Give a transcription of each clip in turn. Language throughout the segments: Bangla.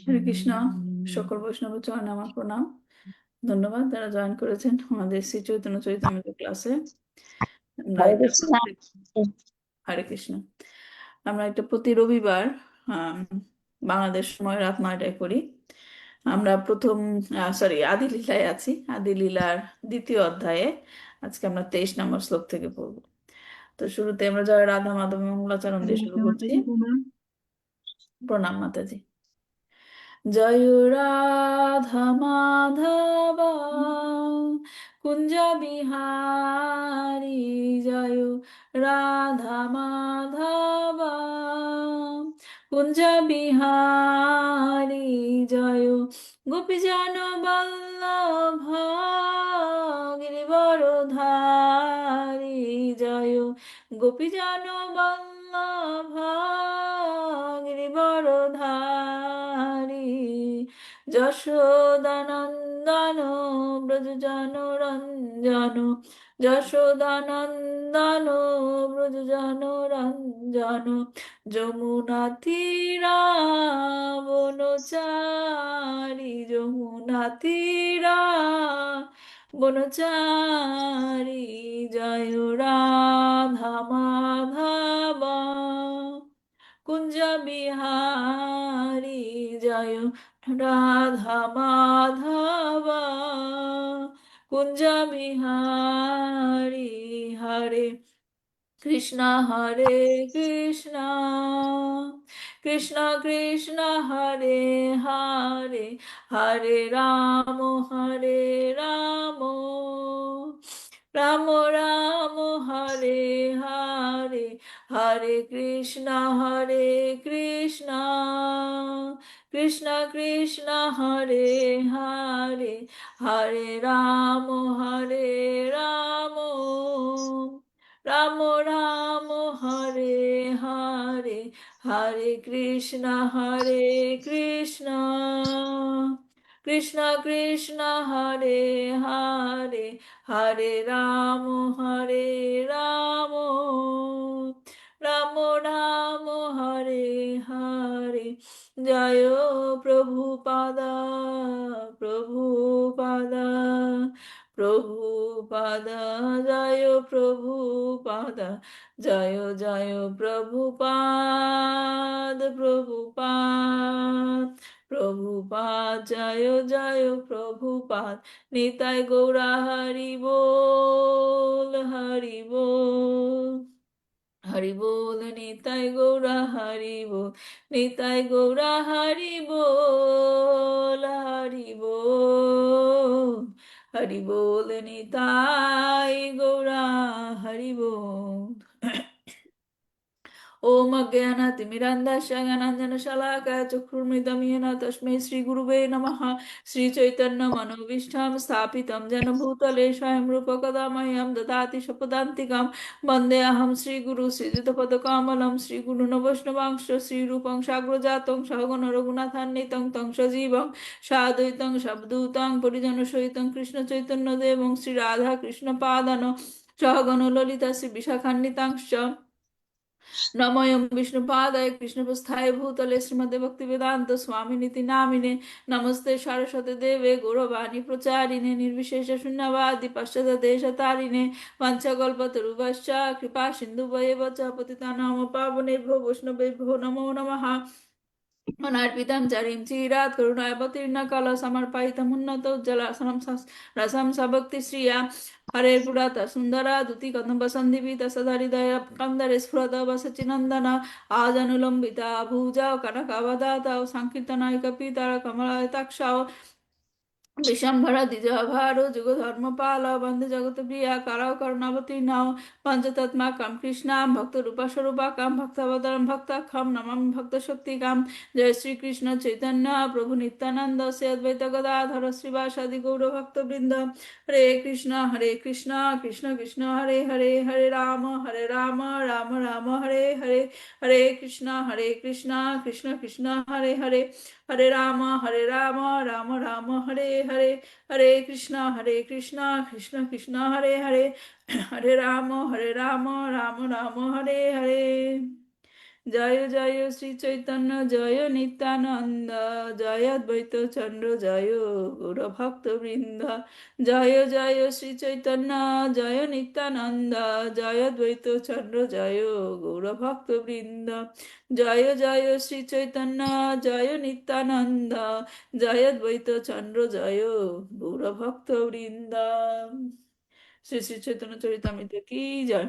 হরে কৃষ্ণ। সকল বৈষ্ণব চরণে আমার প্রণাম। ধন্যবাদ যারা জয়েন করেছেন আমাদের শ্রী চৈতন্য চৈতন্য ক্লাসে। আমরা হরে এটা কৃষ্ণ। হরে কৃষ্ণ। আমরা এটা প্রতি রবিবার বাংলাদেশ সময় রাত 9টায় করি। আমরা প্রথম আদি লীলায় আছি। আদি লীলার দ্বিতীয় অধ্যায়ে আজকে আমরা 23 নম্বর শ্লোক থেকে পড়ব। তো শুরুতে আমরা জয় রাধা মাধব মঙ্গলাচরণ দিয়ে শুরু করছি। প্রণাম মাতাজি। জয় রাধা মাধব কুঞ্জ বিহারী, জয় রাধা মাধব কুঞ্জ বিহারী, জয় গোপীজন বল্লভ গিরিবরধারী, জয় গোপীজন বল্লভ গিরিবরধারী, যশোদানন্দন ব্রজজন রঞ্জন, যশোদানন্দন ব্রজজন রঞ্জন, যমুনা তীরা বনচারী, যমুনা তীরা বনচারী, জয় রাধা মাধব কুঞ্জ বিহারী, জয় রাধা মাধব কুঞ্জ বিহারী। হরে কৃষ্ণ হরে কৃষ্ণ, কৃষ্ণ কৃষ্ণ হরে হরে, হরে রাম রাম, রাম রাম হরে হরে, হরে কৃষ্ণ কৃষ্ণ, কৃষ্ণ হরে হরে, হরে রাম রাম, রাম রাম হরে হরে, হরে কৃষ্ণ কৃষ্ণ, কৃষ্ণ কৃষ্ণ হরে হরে, হরে রাম রাম, রাম রাম হরে হরে। জয় প্রভুপাদা প্রভুপাদা প্রভুপাদা, জয় প্রভুপাদা, জয় জয় প্রভুপাদ প্রভুপাদ প্রভুপাদ, জয় জয় প্রভুপাদ। নিতাই গৌরা হরি বল হরি বল, হরি বল নিতাই গৌরা হরি বল, নিতাই গৌরা হরি বল, হরি বল, হরি বল নিতাই গৌরা হরি বল। ओम अज्ञानातिमिरान्धस्य ज्ञानाञ्जनशलाकया चक्षुर्मिलितं येन तस्मै श्रीगुरुवे नमः। श्रीचैतन्यमनोभीष्टं स्थापितं येन भूतले स्वयं रूपं कदा मह्यं ददाति स्वपदान्तिकं। वन्देऽहं श्रीगुरुं श्रीयुतपदकमलं, श्रीगुरून् वैष्णवांश्च श्रीरूपं साग्रजातं सहगण रघुनाथान्वितं तं सजीवं साद्वैतं सावधूतं परिजनसहितं कृष्णचैतन्यदेवं श्रीराधाकृष्णपादान् सहगण ललिता श्रीविशाखान्वितांश्च। नमोऽयं विष्णुपादाय कृष्णप्रस्थाय भूतले श्रीमते भक्तिवेदान्त स्वामिनिति नामिने। नमस्ते सरस्वती देवे गौरवाणी प्रचारिणे निर्विशेष शून्यवादी पाश्चात्यदेशतारिणे। वाञ्छाकल्पतरुभ्यश्च कृपा सिन्धुभ्येव च पतितानां पावनेभ्यो वैष्णवेभ्यो नमो नमः। अनार्पितं चरिं चिरात् करुणावतीर्ण कलसमर्पयितमुन्नत उज्ज्वलासनं रसं सभक्तिश्रिया। हरे पुरात सुन्दरा दुति कथं वसन्धिभित सदहृदय कन्दरे स्फुरत वसचिनन्दन। आजनुलम्बिता भुजौ कनकवदातौ संकीर्तनाय कपितर कमलायताक्षौ। विशंभर द्विजभारो जुगधर्मपाल वन्दे जगत्प्रिया करौ करुणावतीर्णौ। पञ्चतत्त्माकं कृष्णां भक्तरूपस्वरूपाकं भक्तवदनं भक्ताख्यं नमामि भक्तशक्तिकां। जय श्री कृष्ण चैतन्य प्रभु नित्यानंद श्री अद्वैत गदाधर श्रीवासादि गौरभक्तवृंद। हरे कृष्ण कृष्ण कृष्ण हरे हरे, हरे राम राम राम हरे हरे, हरे कृष्ण कृष्ण कृष्ण हरे हरे, हरे राम राम राम हरे হরে হরে কৃষ্ণ কৃষ্ণ কৃষ্ণ হরে হরে হরে রাম রাম রাম হরে হরে জয় জয় শ্রী চৈতন্য জয় নিত্যানন্দ জয় অদ্বৈত চন্দ্র জয় গৌর ভক্ত বৃন্দ জয় জয় শ্রী চৈতন্য জয় নিত্যানন্দ জয় অদ্বৈত চন্দ্র জয় গৌর ভক্ত বৃন্দ জয় জয় শ্রী চৈতন্য জয় নিত্যানন্দ জয় অদ্বৈত চন্দ্র জয় গৌর ভক্ত বৃন্দ। শ্রী শ্রী চৈতন্য চরিতামৃত কি জয়,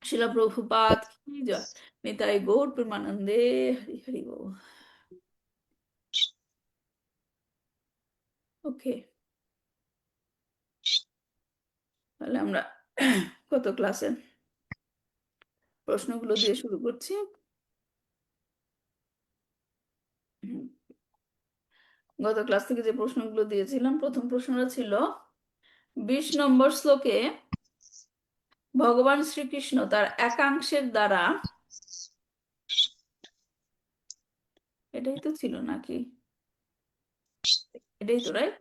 শিলা প্রভুপাদ কি জয়, নিতাই গৌর প্রেমানন্দে, হরি হরি বল। ওকে, তাহলে আমরা কত ক্লাসে প্রশ্নগুলো দিয়ে শুরু করছি। গত ক্লাস থেকে যে প্রশ্নগুলো দিয়েছিলাম, প্রথম প্রশ্নটা ছিল 20 নম্বর শ্লোকে ভগবান শ্রীকৃষ্ণ তার একাংশের দ্বারা, এটাই তো ছিল নাকি, এটাই তো রাইট।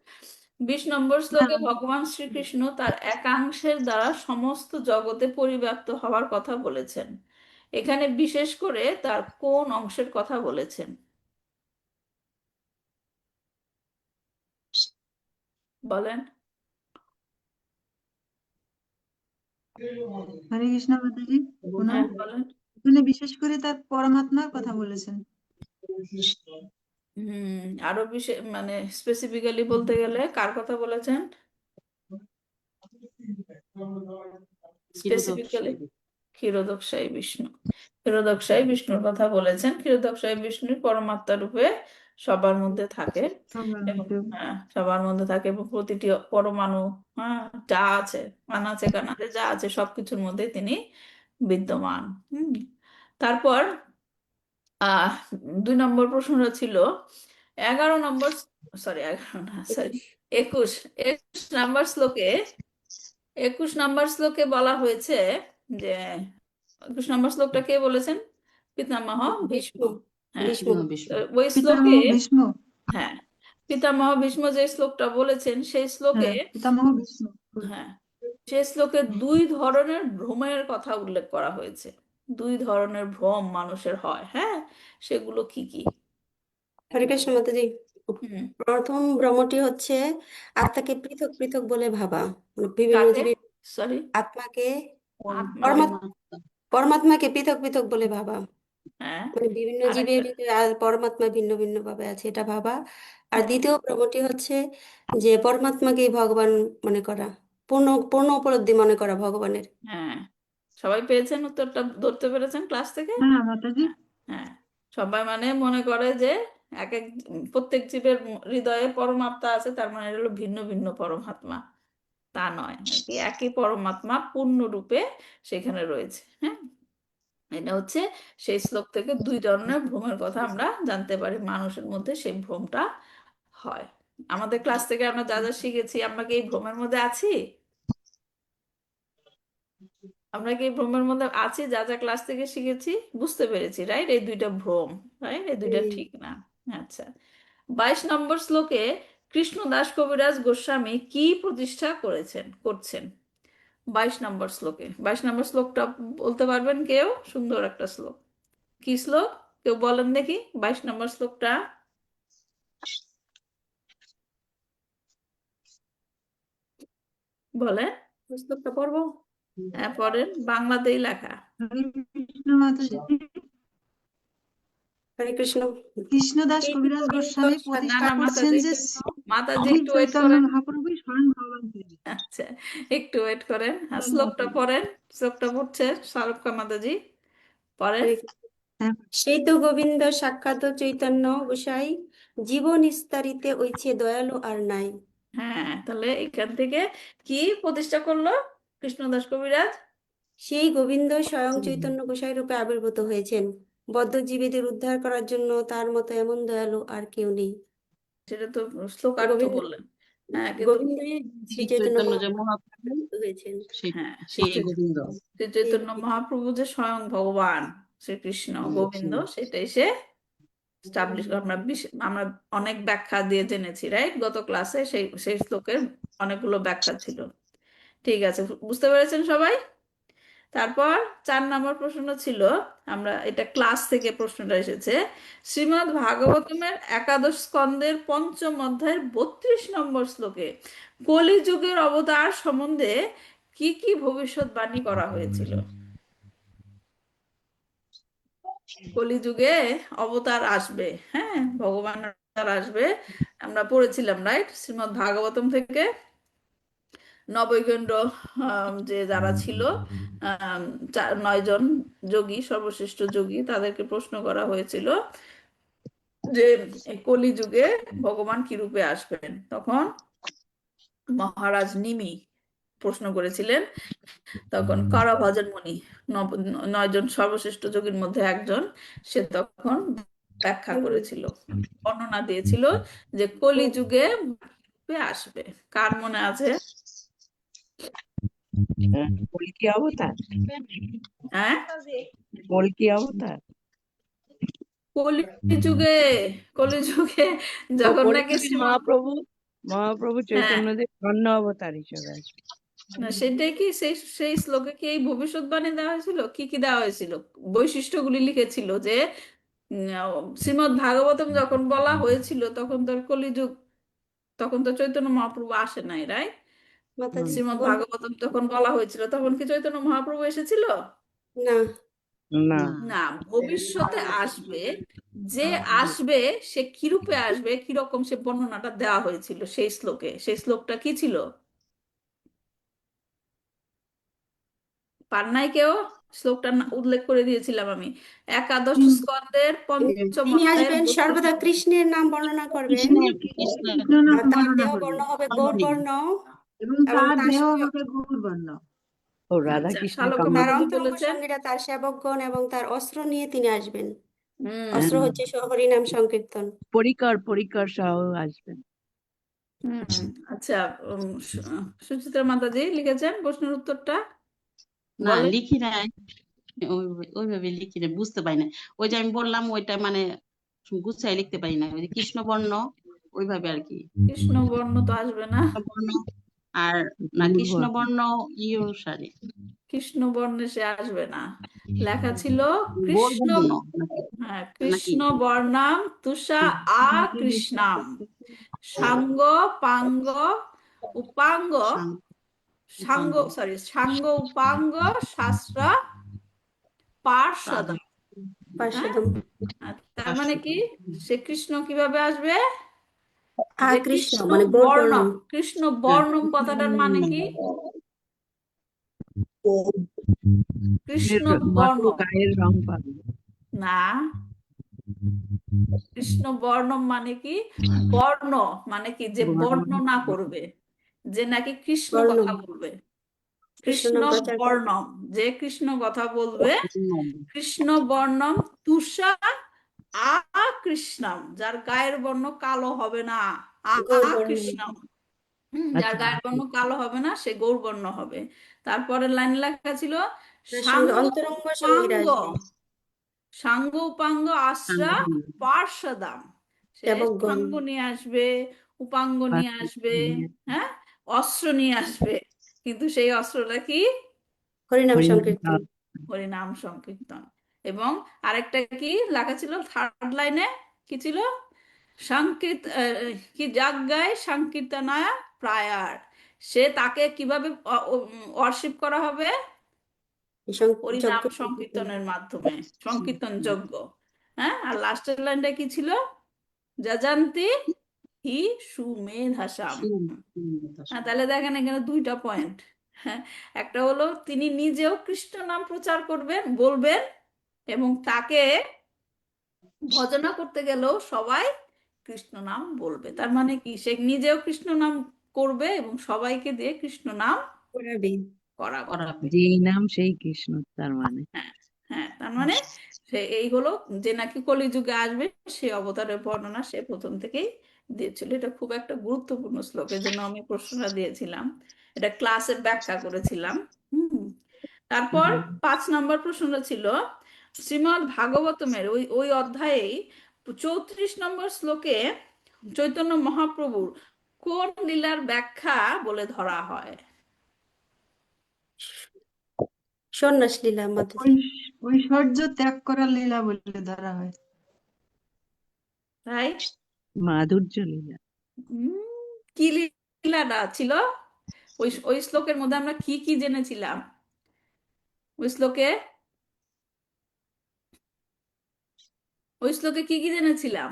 20 নম্বর শ্লোকে ভগবান শ্রীকৃষ্ণ তার একাংশের দ্বারা সমস্ত জগতে পরিব্যাপ্ত হওয়ার কথা বলেছেন। এখানে বিশেষ করে তার কোন অংশের কথা বলেছেন বলেন? হরে কৃষ্ণ মাতাজি, ওনার হ্যাঁ বলেন। এখানে বিশেষ করে তার পরমাত্মার কথা বলেছেন। আরো বিশেষ মানে স্পেসিফিক্যালি বলতে গেলে কার কথা বলেছেন? স্পেসিফিক্যালি ক্ষীরোদকশায়ী বিষ্ণু, ক্ষীরোদকশায়ী বিষ্ণুর কথা বলেছেন। ক্ষীরোদকশায়ী বিষ্ণুর পরমাত্মা রূপে সবার মধ্যে থাকে সবার এবং মধ্যে সবার মধ্যে থাকে এবং প্রতিটি পরমাণু, হ্যাঁ, যা আছে আনাচে কানাচে যা আছে সবকিছুর মধ্যে তিনি বিদ্যমান। হুম তারপর 2 নম্বর প্রশ্নটা ছিল 11 নম্বর, সরি 11 না, সরি 21, 21 নম্বর শ্লোকে, 21 নম্বর শ্লোকে বলা হয়েছে যে, 21 নম্বর শ্লোকটা কে বলেছেন? পিতামহ ভীষ্ম। হ্যাঁ, তো ওই পিতামহ শ্লোকে, ভীষ্ম। হ্যাঁ, পিতামহ ভীষ্ম যে শ্লোকটা বলেছেন সেই শ্লোকে, হ্যাঁ, পিতামহ ভীষ্ম। হ্যাঁ, সেই শ্লোকে 2 ধরনের ভ্রমের কথা উল্লেখ করা হয়েছে। 2 ধরনের ভ্রম মানুষের হয়, হ্যাঁ, সেগুলো কি কি? হরে কৃষ্ণ মাতাজি। হুম প্রথম ভ্রমটি হচ্ছে আত্মাকে পৃথক পৃথক বলে ভাবা, মানে বিভিন্ন কাকে? জীবের সরি, আত্মাকে আত্মাকে? পরমাত্মাকে পৃথক পৃথক বলে ভাবা, হ্যাঁ, মানে বিভিন্ন জীবের আরেকটা? ভিতরে আর পরমাত্মা ভিন্ন ভিন্ন ভাবে আছে এটা ভাবা। আর হ্যাঁ, দ্বিতীয় ভ্রমটি হচ্ছে যে পরমাত্মাকেই ভগবান মনে করা, পূর্ণ পূর্ণ উপলব্ধি মনে করা ভগবানের। হ্যাঁ, সবাই পেয়েছেন উত্তরটা, ধরতে পেরেছেন ক্লাস থেকে? হ্যাঁ মাতাজি। হ্যাঁ, হ্যাঁ, সবাই মানে মনে করে যে এক এক প্রত্যেক জীবের হৃদয়ে পরমাত্মা আছে, তার মানে এটা হলো ভিন্ন ভিন্ন পরমাত্মা। তা নয় আর কি, একই পরমাত্মা পূর্ণরূপে সেখানে রয়েছে। হ্যাঁ, এটা হচ্ছে সেই শ্লোক থেকে 2 ধরনের ভ্রমের কথা আমরা জানতে পারি, মানুষের মধ্যে সেই ভ্রমটা হয়। আমাদের ক্লাস থেকে আমরা যা যা শিখেছি, আমরা কি এই ভ্রমের মধ্যে আছি? আমরা কি এই ভ্রমের মধ্যে আছি? যা যা ক্লাস থেকে শিখেছি বুঝতে পেরেছি, রাইট? এই 2টা ভ্রম, রাইট? এই 2টা ঠিক না। আচ্ছা, 22 নম্বর শ্লোকে কৃষ্ণদাস কবিরাজ গোস্বামী কি প্রতিষ্ঠা করছেন? 22 নম্বর শ্লোকে, 22 নম্বর শ্লোকটা বলতে পারবেন কেউ? সুন্দর একটা শ্লোক, কি শ্লোক কেউ বলেন দেখি 22 নম্বর শ্লোকটা বলেন। শ্লোকটা পড়বো? হ্যাঁ পড়েন, বাংলাতেই লেখা। হরে কৃষ্ণ মাতাজি, হরে কৃষ্ণ। কৃষ্ণদাস এই কবিরাজ গোবিন্দ গোস্বামী না প্রতিষ্ঠা না, করছেন মাতাজি যে মাতাজি শ্রী একটু ওয়েট চৈতন্য করেন। মহাপ্রভুই স্বয়ং ভগবান তিনি। আচ্ছা, একটু ওয়েট করেন, শ্লোকটা পড়েন। শ্লোকটা পড়ছে শারুখা মাতাজি, পড়েন। হরে কৃষ্ণ। হ্যাঁ, সেই তো গোবিন্দ সাক্ষাৎ চৈতন্য গোসাই, জীবন নিস্তারিতে ঐছে দয়ালু আর নাই। হ্যাঁ, তাহলে এখান থেকে কি প্রতিষ্ঠা করলো কৃষ্ণদাস কবিরাজ? সেই গোবিন্দ স্বয়ং চৈতন্য গোসাই রূপে আবির্ভূত হয়েছেন, বদ্ধ জীবেদের উদ্ধার করার জন্য তার মতো এমন দয়ালু আর কেউ নেই। সেটা তো শ্লোকার্থ গোবিন্দ বললেন, হ্যাঁ, কিন্তু গোবিন্দই শ্রী শ্রী চৈতন্য চৈতন্য যে মহাপ্রভু মহাপ্রভু আবির্ভূত হয়েছেন। সেই সেই সেই গোবিন্দ। শ্রী সেই চৈতন্য মহাপ্রভু যে স্বয়ং ভগবান শ্রীকৃষ্ণ গোবিন্দ, সেটাই সে স্টাবলিশ আমরা অনেক ব্যাখ্যা দিয়ে জেনেছি, রাইট? গত ক্লাসে সেই সেই শ্লোকের অনেকগুলো ব্যাখ্যা ছিল। ঠিক আছে, বুঝতে পেরেছেন সবাই? তারপর 4 নম্বর প্রশ্ন ছিল, আমরা এটা ক্লাস থেকে প্রশ্নটা এসেছে, শ্রীমদ্ ভাগবতমের একাদশ স্কন্দের পঞ্চম অধ্যায়ের 32 নম্বর শ্লোকে কলিযুগের অবতার সম্বন্ধে কি কি ভবিষ্যৎবাণী করা হয়েছিল? কলিযুগে অবতার আসবে, হ্যাঁ, ভগবানের অবতার আসবে, আমরা পড়েছিলাম, রাইট? শ্রীমদ্ ভাগবতম থেকে নবৈগণ্ড যে যারা ছিল, 9 জন যোগী, সর্বশ্রেষ্ঠ যোগী, তাদেরকে প্রশ্ন করা হয়েছিল যে এই কলিযুগে ভগবান কি রূপে আসবেন। তখন মহারাজ নিমি প্রশ্ন করেছিলেন। তখন করভজন মুনি, 9 জন সর্বশ্রেষ্ঠ যোগীর মধ্যে একজন, সে তখন ব্যাখ্যা করেছিল, বর্ণনা দিয়েছিল যে কলিযুগে রূপে আসবে। কার মনে আছে? কল্কি অবতার, হ্যাঁ, কল্কি অবতার। কলিযুগে, কলিযুগে তো যখন নাকি কলিযুগে মহাপ্রভু হ্যাঁ, চৈতন্যদেব অন্য অবতার হিসেবে আসবে। না সেটাই কি, সেই সেই শ্লোকে কি এই ভবিষ্যৎবাণী দেওয়া হয়েছিল? কি কি দেওয়া হয়েছিল? বৈশিষ্ট্যগুলি লিখেছিল যে শ্রীমদ্ ভাগবতম যখন বলা হয়েছিল তখন তো আর কলিযুগ, তখন তো চৈতন্য মহাপ্রভু আসে নাই, রাইট? মাতাজি শ্রীমদ্ বলুন। ভাগবতম তখন বলা হয়েছিল, তখন কি চৈতন্য মহাপ্রভু এসেছিল? না, না, না, ভবিষ্যতে আসবে, যে আসবে সে কিরূপে আসবে, কিরকম, সে বর্ণনাটা দেওয়া হয়েছিল সেই শ্লোকে। সেই শ্লোকটা কি ছিল? পার নাই কেউ? শ্লোকটা উল্লেখ করে দিয়েছিলাম আমি, একাদশ স্কন্দের পঞ্চম তিনি অধ্যায়ের আসবেন 32। সর্বদা কৃষ্ণের নাম বর্ণনা করবেন, কৃষ্ণ নাম আর তার বর্ণনা দেহ করবে বর্ণ হবে গৌর বর্ণ, এবং এবং তার তার দেহ সেবক, হবে গৌরবর্ণ। ও রাধা আচ্ছা, কৃষ্ণের শালক কমল। তার মাতাজি অন্তরঙ্গ বলেছেন। সঙ্গীরা, তার সেবকগণ, এবং তার অস্ত্র নিয়ে তিনি আসবেন। হুম অস্ত্র হচ্ছে হরিনাম সংকীর্তন। পরিকর সহ আসবেন। হুম আচ্ছা, সুচিত্রা মাতাজি লিখেছেন প্রশ্নের উত্তরটা, না, বলেন। লিখি নাই। ওইভাবে লিখি নাই, বুঝতে পারি না। ওই যে আমি বললাম ওইটা মানে গুছাই লিখতে পারি না, ওই যে কৃষ্ণবর্ণ ওইভাবে আর কি। কৃষ্ণ বর্ণ তো আসবে না, কৃষ্ণবর্ণ আর না, গৌর বর্ণ। কৃষ্ণবর্ণ অনুসারে কৃষ্ণ বর্ণে সে আসবে না, লেখা ছিল কৃষ্ণ, গৌরবর্ণ নাকি হ্যাঁ, নাকি কৃষ্ণ বর্ণাম তুষা কৃষ্ণাম সাঙ্গ পাঙ্গ উপাঙ্গ, সাং- সাঙ্গ, উপাঙ্গ, সাঙ্গ উপাঙ্গ শাস্ত্র পার্ষদ, রাধা, হ্যাঁ, পার্শ্বদম আর তার মানে কি, সে কৃষ্ণ কিভাবে আসবে? আ যে কৃষ্ণ কৃষ্ণ মানে গৌর বর্ণ। বর্ণম, কৃষ্ণ বর্ণম কথাটার মানে কি? কৃষ্ণ বর্ণ, মাত্র গায়ের রং পাবে। না, কৃষ্ণ বর্ণম মানে কি? বর্ণ মানে কি, যে বর্ণনা করবে, যে নাকি কৃষ্ণ বর্ণ, কথা বলবে। কৃষ্ণ কৃষ্ণ নাম প্রচার করবে। বর্ণম, যে কৃষ্ণ কথা বলবে, কৃষ্ণ বর্ণম তুষা কৃষ্ণম, যার গায়ের বর্ণ কালো হবে না, গৌর বর্ণ, কৃষ্ণম, যার আচ্ছা, গায়ের বর্ণ কালো হবে না সে গৌরবর্ণ হবে। তারপরের লাইন লেখা ছিল তার সঙ্গে সাঙ্গ অন্তরঙ্গ সঙ্গীরা উপাঙ্গ, আসবে, সাঙ্গ উপাঙ্গ আশ্রা পার্শ্বদাম, সে সেবকগণ, সাঙ্গ নিয়ে আসবে, উপাঙ্গ নিয়ে আসবে, হ্যাঁ, অস্ত্র নিয়ে আসবে, কিন্তু সেই অস্ত্রটা কি? হরিনাম সংকীর্তন। হরিনাম সংকীর্তন। এবং আরেকটা কি লেখা ছিল থার্ড লাইনে, কি ছিল? কি যাজ্ঞায় সংকীর্তনায় প্রায়ার, সে তাকে কিভাবে ওয়ার্শিপ করা হবে? হরিনাম যজ্ঞ সংকীর্তনের মাধ্যমে, সংকীর্তন যজ্ঞ। হ্যাঁ, আর লাস্টের লাইনটা কি ছিল? যজান্তি হি সুমেধাসাম। হ্যাঁ, তাহলে দেখেন এখানে 2টা পয়েন্ট। হ্যাঁ, একটা হলো তিনি নিজেও কৃষ্ণ নাম প্রচার করবেন, বলবেন, এবং তাকে ভজনা করতে গেলেও সবাই কৃষ্ণ নাম বলবে। তার মানে কি, সে নিজেও কৃষ্ণ নাম করবে এবং সবাইকে দিয়ে কৃষ্ণ নাম করাবে। করাবে। করাবে। যেই নাম সেই কৃষ্ণ, তার মানে। হ্যাঁ, হ্যাঁ, তার মানে সে এই হলো যে নাকি কলিযুগে আসবে, সে অবতারের বর্ণনা সে প্রথম থেকেই দিয়েছিল। এটা খুব একটা গুরুত্বপূর্ণ শ্লোক, এর জন্য আমি প্রশ্নটা দিয়েছিলাম, এটা ক্লাসে ব্যাখ্যা করেছিলাম। হুম তারপর 5 নম্বর প্রশ্নটা ছিল শ্রীমদ্ ভাগবতমের ওই ওই অধ্যায়েই 34 নম্বর শ্লোকে চৈতন্য মহাপ্রভুর কোন লীলার ব্যাখ্যা বলে ধরা হয়? সন্ন্যাস লীলা মাধুরী। ঐশ্বর্য ত্যাগ করার লীলা বলে ধরা হয়। রাইট। মাধুর্য লীলা। কি লীলাটা ছিল? ওই ওই শ্লোকের মধ্যে আমরা কি কি জেনেছিলাম? ওই শ্লোকে কি কি জেনেছিলাম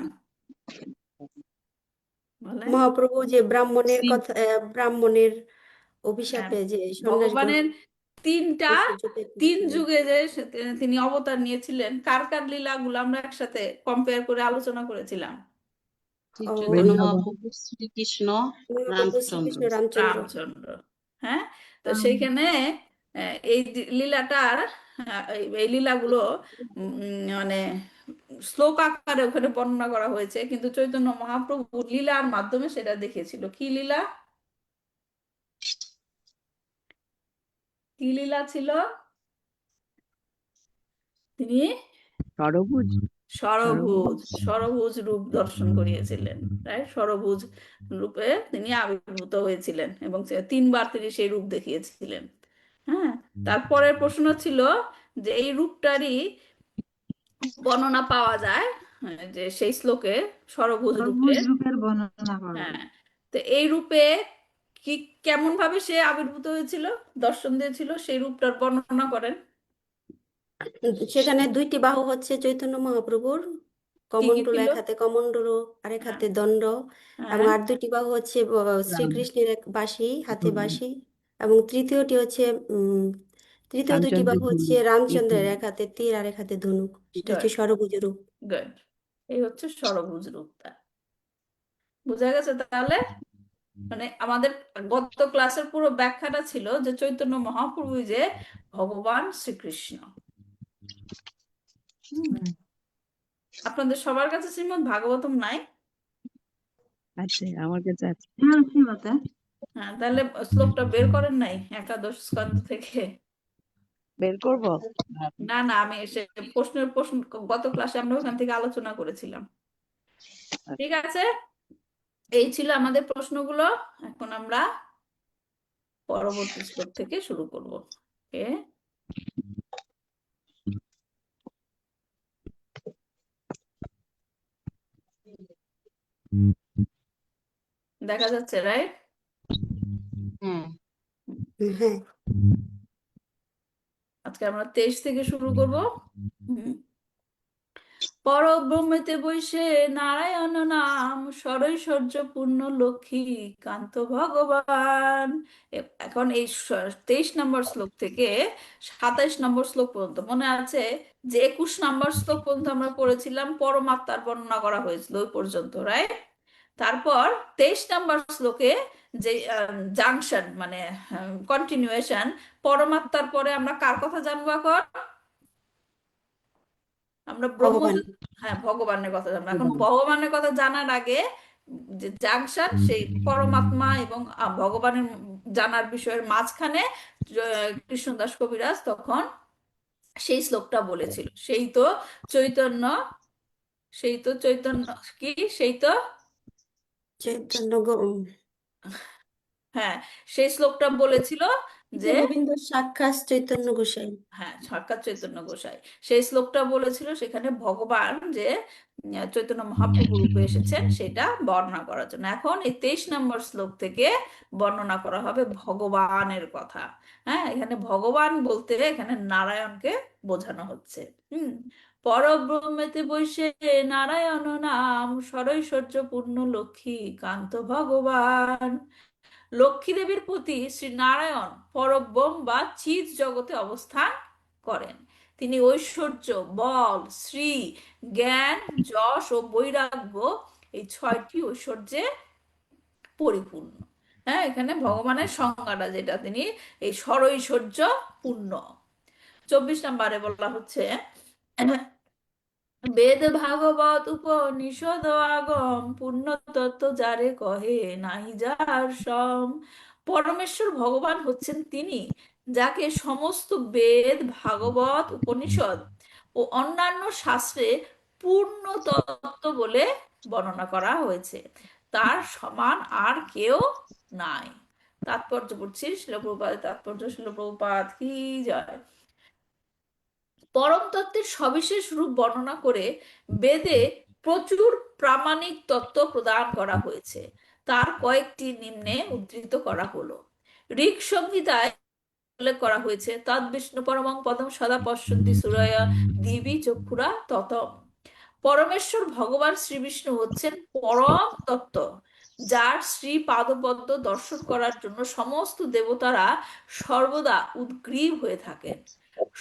বলেন? মহাপ্রভু যে ব্রাহ্মণের শ্রী কথা, ব্রাহ্মণের হ্যাঁ, অভিশাপে যে সন্ন্যাস ভগবানের তিনটা ঐশ্বর্য ত্যাগ তিন করেছিলেন। যুগে যে তিনি অবতার নিয়েছিলেন, কার কার লীলাগুলো আমরা একসাথে কম্পেয়ার করে আলোচনা করেছিলাম? ও চৈতন্য বৃন্দাবন। মহাপ্রভু শ্রীকৃষ্ণ মহাপ্রভু রামচন্দ্র। শ্রীকৃষ্ণ রামচন্দ্র। রামচন্দ্র। হ্যাঁ, তো রাম। সেইখানে এই লীলাটার এই লীলাগুলো মানে শ্লোক আকারে ওখানে বর্ণনা করা হয়েছে, কিন্তু চৈতন্য মহাপ্রভু লীলার মাধ্যমে সেটা দেখিয়েছিল। কি লীলা? কি লীলা ছিল? তিনি ষড়ভুজ। ষড়ভুজ রূপ দর্শন করিয়েছিলেন, রাইট? ষড়ভুজ রূপে তিনি আবির্ভূত হয়েছিলেন এবং তিনবার তিনি সেই রূপ দেখিয়েছিলেন। হ্যাঁ, তারপরের প্রশ্ন ছিল যে এই রূপটারই বর্ণনা পাওয়া যায়, যে সেই শ্লোকে ষড়ভুজ রূপে। ষড়ভুজ রূপের বর্ণনা পাওয়া হ্যাঁ, যায়। তো এই রূপে কি কেমন ভাবে সে আবির্ভূত হয়েছিল, দর্শন দিয়েছিল, সেই রূপটার বর্ণনা করেন। সেখানে দুইটি বাহু হচ্ছে চৈতন্য মহাপ্রভুর, কি কি কমণ্ডল, ছিল? এক হাতে কমণ্ডল, আরেক হ্যাঁ, হাতে দণ্ড, এবং হ্যাঁ, আর দুইটি বাহু হচ্ছে রাম। শ্রীকৃষ্ণের এক বাঁশি, হাতে বাঁশি, এবং তৃতীয় দুইটি রামচন্দ্রের বাহু হচ্ছে ধনুক। রামচন্দ্রের, এক হাতে তীর আর এক হাতে ধনুক। সেটা হচ্ছে গুড ষড়ভুজ রূপ। গুড। এই হচ্ছে ষড়ভুজ রূপটা। বোঝা গেছে তাহলে? মানে আমাদের গত ক্লাসের পুরো ব্যাখ্যাটা ছিল যে চৈতন্য মহাপ্রভু যে ভগবান শ্রীকৃষ্ণ। হুম, আপনাদের সবার কাছে শ্রীমদ্ ভাগবতম নাই? আছে, আমার কাছে আছে। হ্যাঁ, আছে মাতা। হ্যাঁ, তাহলে শ্লোকটা বের করেন নাই একাদশ স্কন্ধ থেকে? বের করবো। না না, আমি এসে প্রশ্ন গত ক্লাসে আমরা ওখান থেকে আলোচনা করেছিলাম। ঠিক আছে, এই ছিল আমাদের প্রশ্নগুলো। এখন আমরা পরবর্তী শ্লোক থেকে শুরু করব। ওকে, দেখা যাচ্ছে রাইট? হ্যাঁ, হ্যাঁ, আজকে আমরা 23 থেকে শুরু করব। পরব্রহ্মেতে বৈশে নারায়ণ নাম, ষড়ৈশ্বর্য পূর্ণ লক্ষ্মী কান্ত ভগবান। এখন এই 23 নম্বর শ্লোক থেকে 27 নম্বর শ্লোক পর্যন্ত মনে আছে যে 21 নম্বর শ্লোক পর্যন্ত আমরা পড়েছিলাম, পরমাত্মার বর্ণনা করা হয়েছিল ওই পর্যন্ত, রাইট? তারপর 23 নম্বর শ্লোকে যে জাংশন মানে কন্টিনিউয়েশন, পরমাত্মার পরে আমরা কার কথা জানবো এখন? আমরা ভগবান। হ্যাঁ, ভগবানের কথা জানবো এখন। ভগবানের কথা জানার আগে যে জাংশন, সেই পরমাত্মা এবং ভগবানের জানার বিষয়ের মাঝখানে কৃষ্ণদাস কবিরাজ তখন সেই শ্লোকটা বলেছিল, চৈতন্য চৈতন্য কি চৈতন্য হ্যাঁ, সেই শ্লোকটা বলেছিল যে গোবিন্দ সাক্ষাৎ চৈতন্য গোসাই। হ্যাঁ, সাক্ষাৎ চৈতন্য গোসাই সেই শ্লোকটা বলেছিল। সেখানে ভগবান যে চৈতন্য মহাপ্রভু রূপে এসেছেন সেটা বর্ণনা করার জন্য। এখন এই 23 নম্বর শ্লোক থেকে বর্ণনা করা হবে ভগবানের কথা। হ্যাঁ, এখানে ভগবান বলতে এখানে নারায়ণকে বোঝানো হচ্ছে। পরব্রহ্মেতে বৈশে নারায়ণ নাম, ষড়ৈশ্বর্য পূর্ণ লক্ষ্মী কান্ত ভগবান। লক্ষ্মী দেবীর প্রতি শ্রী নারায়ণ পরব্রহ্ম বা চিৎ জগতে অবস্থান করেন। তিনি ঐশ্বর্য, বল, শ্রী, জ্ঞান, যশ ও বৈরাগ্য, এই 6টি ঐশ্বর্যে পরিপূর্ণ। হ্যাঁ, এখানে ভগবানের সংজ্ঞাটা যেটা, তিনি এই ষড়ৈশ্বর্য পূর্ণ। 24 নম্বরে বলা হচ্ছে বেদ ভাগবত উপনিষদ আগম, পূর্ণ তত্ত্ব যারে কহে নাই যার সম। পরমেশ্বর ভগবান হচ্ছেন তিনি যাকে সমস্ত বেদ, ভাগবত, উপনিষদ ও অন্যান্য শাস্ত্রে পূর্ণ তত্ত্ব বলে বর্ণনা করা হয়েছে। তার সমান আর কেউ নাই। তাৎপর্য পড়ছি, শিল প্রভুপাদের তাৎপর্য। শিল প্রভুপাদ কি জয়। পরম তত্ত্বের সবিশেষ রূপ বর্ণনা করে বেদে প্রচুর প্রামাণিক তত্ত্ব প্রদান করা হয়েছে। তার কয়েকটি নিম্নে উদ্ধৃত করা হলো। ঋক সংহিতায় উল্লেখ করা হয়েছে, তৎ বিষ্ণু পরমং পদম সদা পশ্যন্তি সূরয়া দিবি চক্ষুরা ততম। পরমেশ্বর ভগবান শ্রী বিষ্ণু হচ্ছেন পরম তত্ত্ব, যার শ্রী পাদপদ্ম দর্শন করার জন্য সমস্ত দেবতারা সর্বদা উদ্গ্রীব হয়ে থাকেন।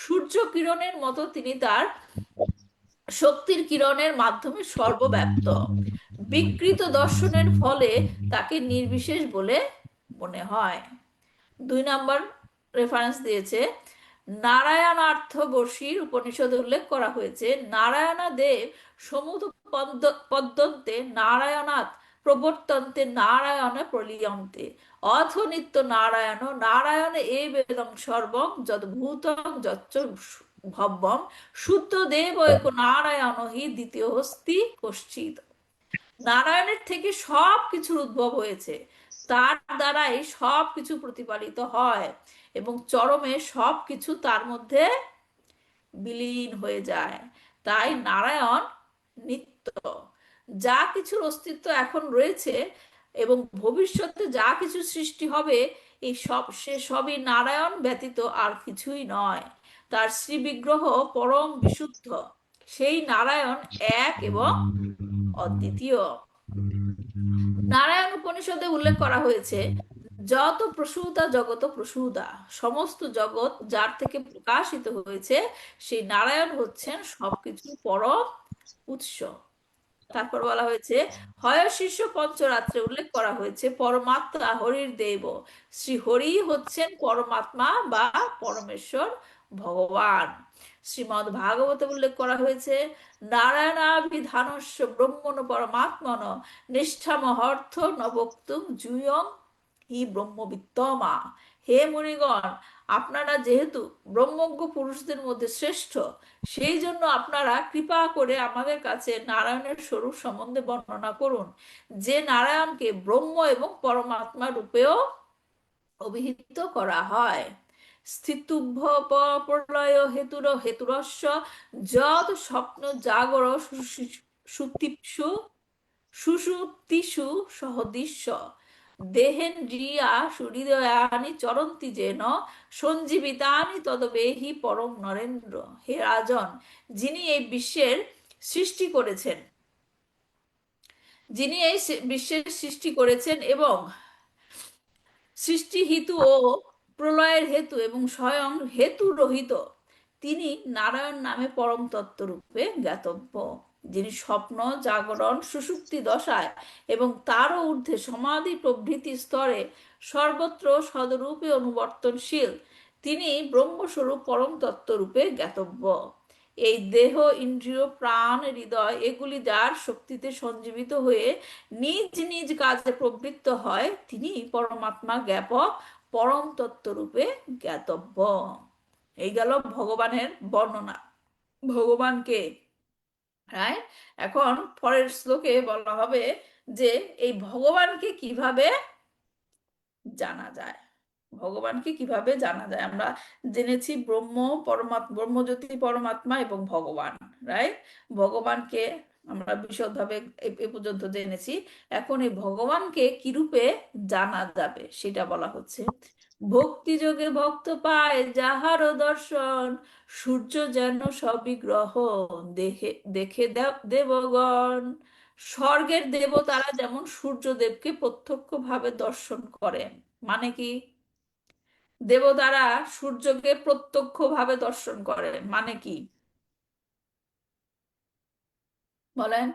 সূর্য কিরণের মতো তিনি তার শক্তির কিরণের মাধ্যমে সর্বব্যাপ্ত। বিকৃত দর্শনের ফলে তাকে নির্বিশেষ বলে মনে হয়। 2 নম্বর রেফারেন্স দিয়েছে, নারায়ণার্থবর্ষীর উপনিষদে উল্লেখ করা হয়েছে, নারায়ণা দেব সমুদ পদ্যন্তে নারায়ণাৎ প্রবর্তন্তে নারায়ণে প্রলীয়ন্তে অথ নিত্য নারায়ণ নারায়ণ এ বেদং সর্বং যদ্ভূতং যচ্চ ভব্যম শুদ্ধ দেব এক নারায়ণ হি দ্বিতীয় হস্তি কশ্চিৎ। নারায়ণের থেকে সব কিছুর উদ্ভব হয়েছে, তার দ্বারাই সব কিছু প্রতিপালিত হয় এবং চরমে সব কিছু তার মধ্যে বিলীন হয়ে যায়। তাই নারায়ণ নিত্য। যা কিছুর অস্তিত্ব এখন রয়েছে এবং ভবিষ্যতে যা কিছু সৃষ্টি হবে, এই সব সে সবই নারায়ণ ব্যতীত আর কিছুই নয়। তার শ্রী বিগ্রহ পরম বিশুদ্ধ। সেই নারায়ণ এক এবং অদ্বিতীয়। নারায়ণ উপনিষদে উল্লেখ করা হয়েছে, যত প্রসূতা জগত প্রসূতা, সমস্ত জগৎ যার থেকে প্রকাশিত হয়েছে সেই নারায়ণ হচ্ছেন সবকিছুর পরম উৎস। তারপর বলা হয়েছে, হয় শীর্ষ পঞ্চরাত্রে উল্লেখ করা হয়েছে, পরমাত্মা হরির দেব। শ্রী হরি হচ্ছেন পরমাত্মা বা পরমেশ্বর ভগবান। শ্রীমদ্ ভাগবতে উল্লেখ করা হয়েছে, নারায়ণাভিধানস্য ব্রহ্মণ পরমাত্মন নিষ্ঠামহর্থ নবক্তুম জুয়ং হি ব্রহ্মবিত্তমা। হে মুনিগণ, আপনারা যেহেতু ব্রহ্মজ্ঞ পুরুষদের মধ্যে শ্রেষ্ঠ, সেই জন্য আপনারা কৃপা করে আমাদের কাছে নারায়ণের স্বরূপ সম্বন্ধে বর্ণনা করুন, যে নারায়ণকে ব্রহ্ম এবং পরমাত্মা রূপেও অভিহিত করা হয়। স্থিতুভ্য প্রলয় হেতুরস্য যত স্বপ্ন জাগর সুপ্তিষু সুষুপ্তিষু সহদৃশ্য দেহেন্দ্রিয়া সুহৃদয়ানি চরন্তি যেন সঞ্জীবিতানি তদবেহি পরম নরেন্দ্র। হে রাজন, যিনি এই বিশ্বের সৃষ্টি করেছেন, যিনি এই বিশ্বের সৃষ্টি করেছেন এবং সৃষ্টি হেতু ও প্রলয়ের হেতু এবং স্বয়ং হেতু রহিত, তিনি নারায়ণ নামে পরম তত্ত্ব রূপে জ্ঞাতব্য, যিনি স্বপ্ন জাগরণ সুষুপ্তি দশায় এবং তারও ঊর্ধ্বে সমাধি প্রভৃতি স্তরে সর্বত্র সদরূপে অনুবর্তনশীল। তিনি ব্রহ্মস্বরূপ পরম তত্ত্ব রূপে জ্ঞাতব্য। এই দেহ ইন্দ্রিয় প্রাণ হৃদয় এগুলি যার শক্তিতে সঞ্জীবিত হয়ে নিজ নিজ কাজে প্রবৃত্ত হয়, তিনি পরমাত্মা জ্ঞাপক পরম তত্ত্ব রূপে জ্ঞাতব্য। এই গেল ভগবানের বর্ণনা। ভগবানকে রাইট। এখন পরের শ্লোকে বলা হবে যে এই ভগবানকে কিভাবে জানা যায়। ভগবানকে কিভাবে জানা যায়? আমরা জেনেছি ব্রহ্ম, পরমাত্মা, ব্রহ্মজ্যোতি, পরমাত্মা এবং ভগবান, রাইট। ভগবানকে আমরা বিশদভাবে এ পর্যন্ত জেনেছি। এখন এই ভগবানকে কি রূপে জানা যাবে সেটা বলা হচ্ছে। ভক্তি যোগে ভক্ত পায় যাহার দর্শন, সূর্য যেন সবিগ্রহ দেখে দেখে দেবগণ। স্বর্গের দেবতারা যেমন সূর্যদেবকে প্রত্যক্ষভাবে দর্শন করেন। মানে কি? দেবতারা সূর্যকে প্রত্যক্ষভাবে দর্শন করেন মানে কি বলেন?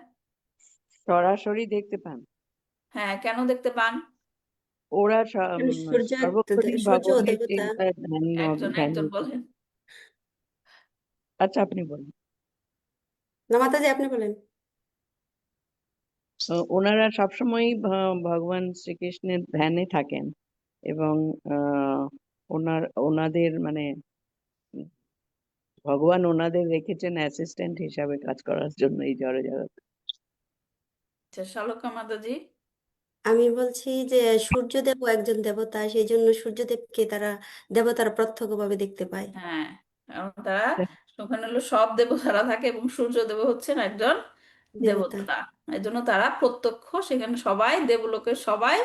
সরাসরি দেখতে পান। হ্যাঁ, কেন দেখতে পান? ওরা সূর্য সর্বক্ষণই সূর্য ভগবানের দেবতা। চিন্তায় একজন ধ্যান। একজন বলেন। আচ্ছা, আপনি বলুন। না মাতাজি, আপনি বলেন। ওনারা সবসময়ই ভগবান শ্রীকৃষ্ণের ধ্যানে থাকেন এবং ওনাদের মানে ভগবান ওনাদের রেখেছেন অ্যাসিস্ট্যান্ট হিসাবে কাজ করার জন্য এই জড় জগৎ। আচ্ছা, শালকা মাতাজি। আমি বলছি যে সূর্যদেবও একজন দেবতা, সেই জন্য সূর্যদেবকে দেবতারা প্রত্যক্ষভাবে দেখতে পায়। হ্যাঁ, এবং তারা ওখানে হলো সব দেবতারা থাকে এবং সূর্যদেব হচ্ছেন একজন দেবতা দেবতা। এই জন্য তারা প্রত্যক্ষ, সেখানে সবাই দেবলোকের সবাই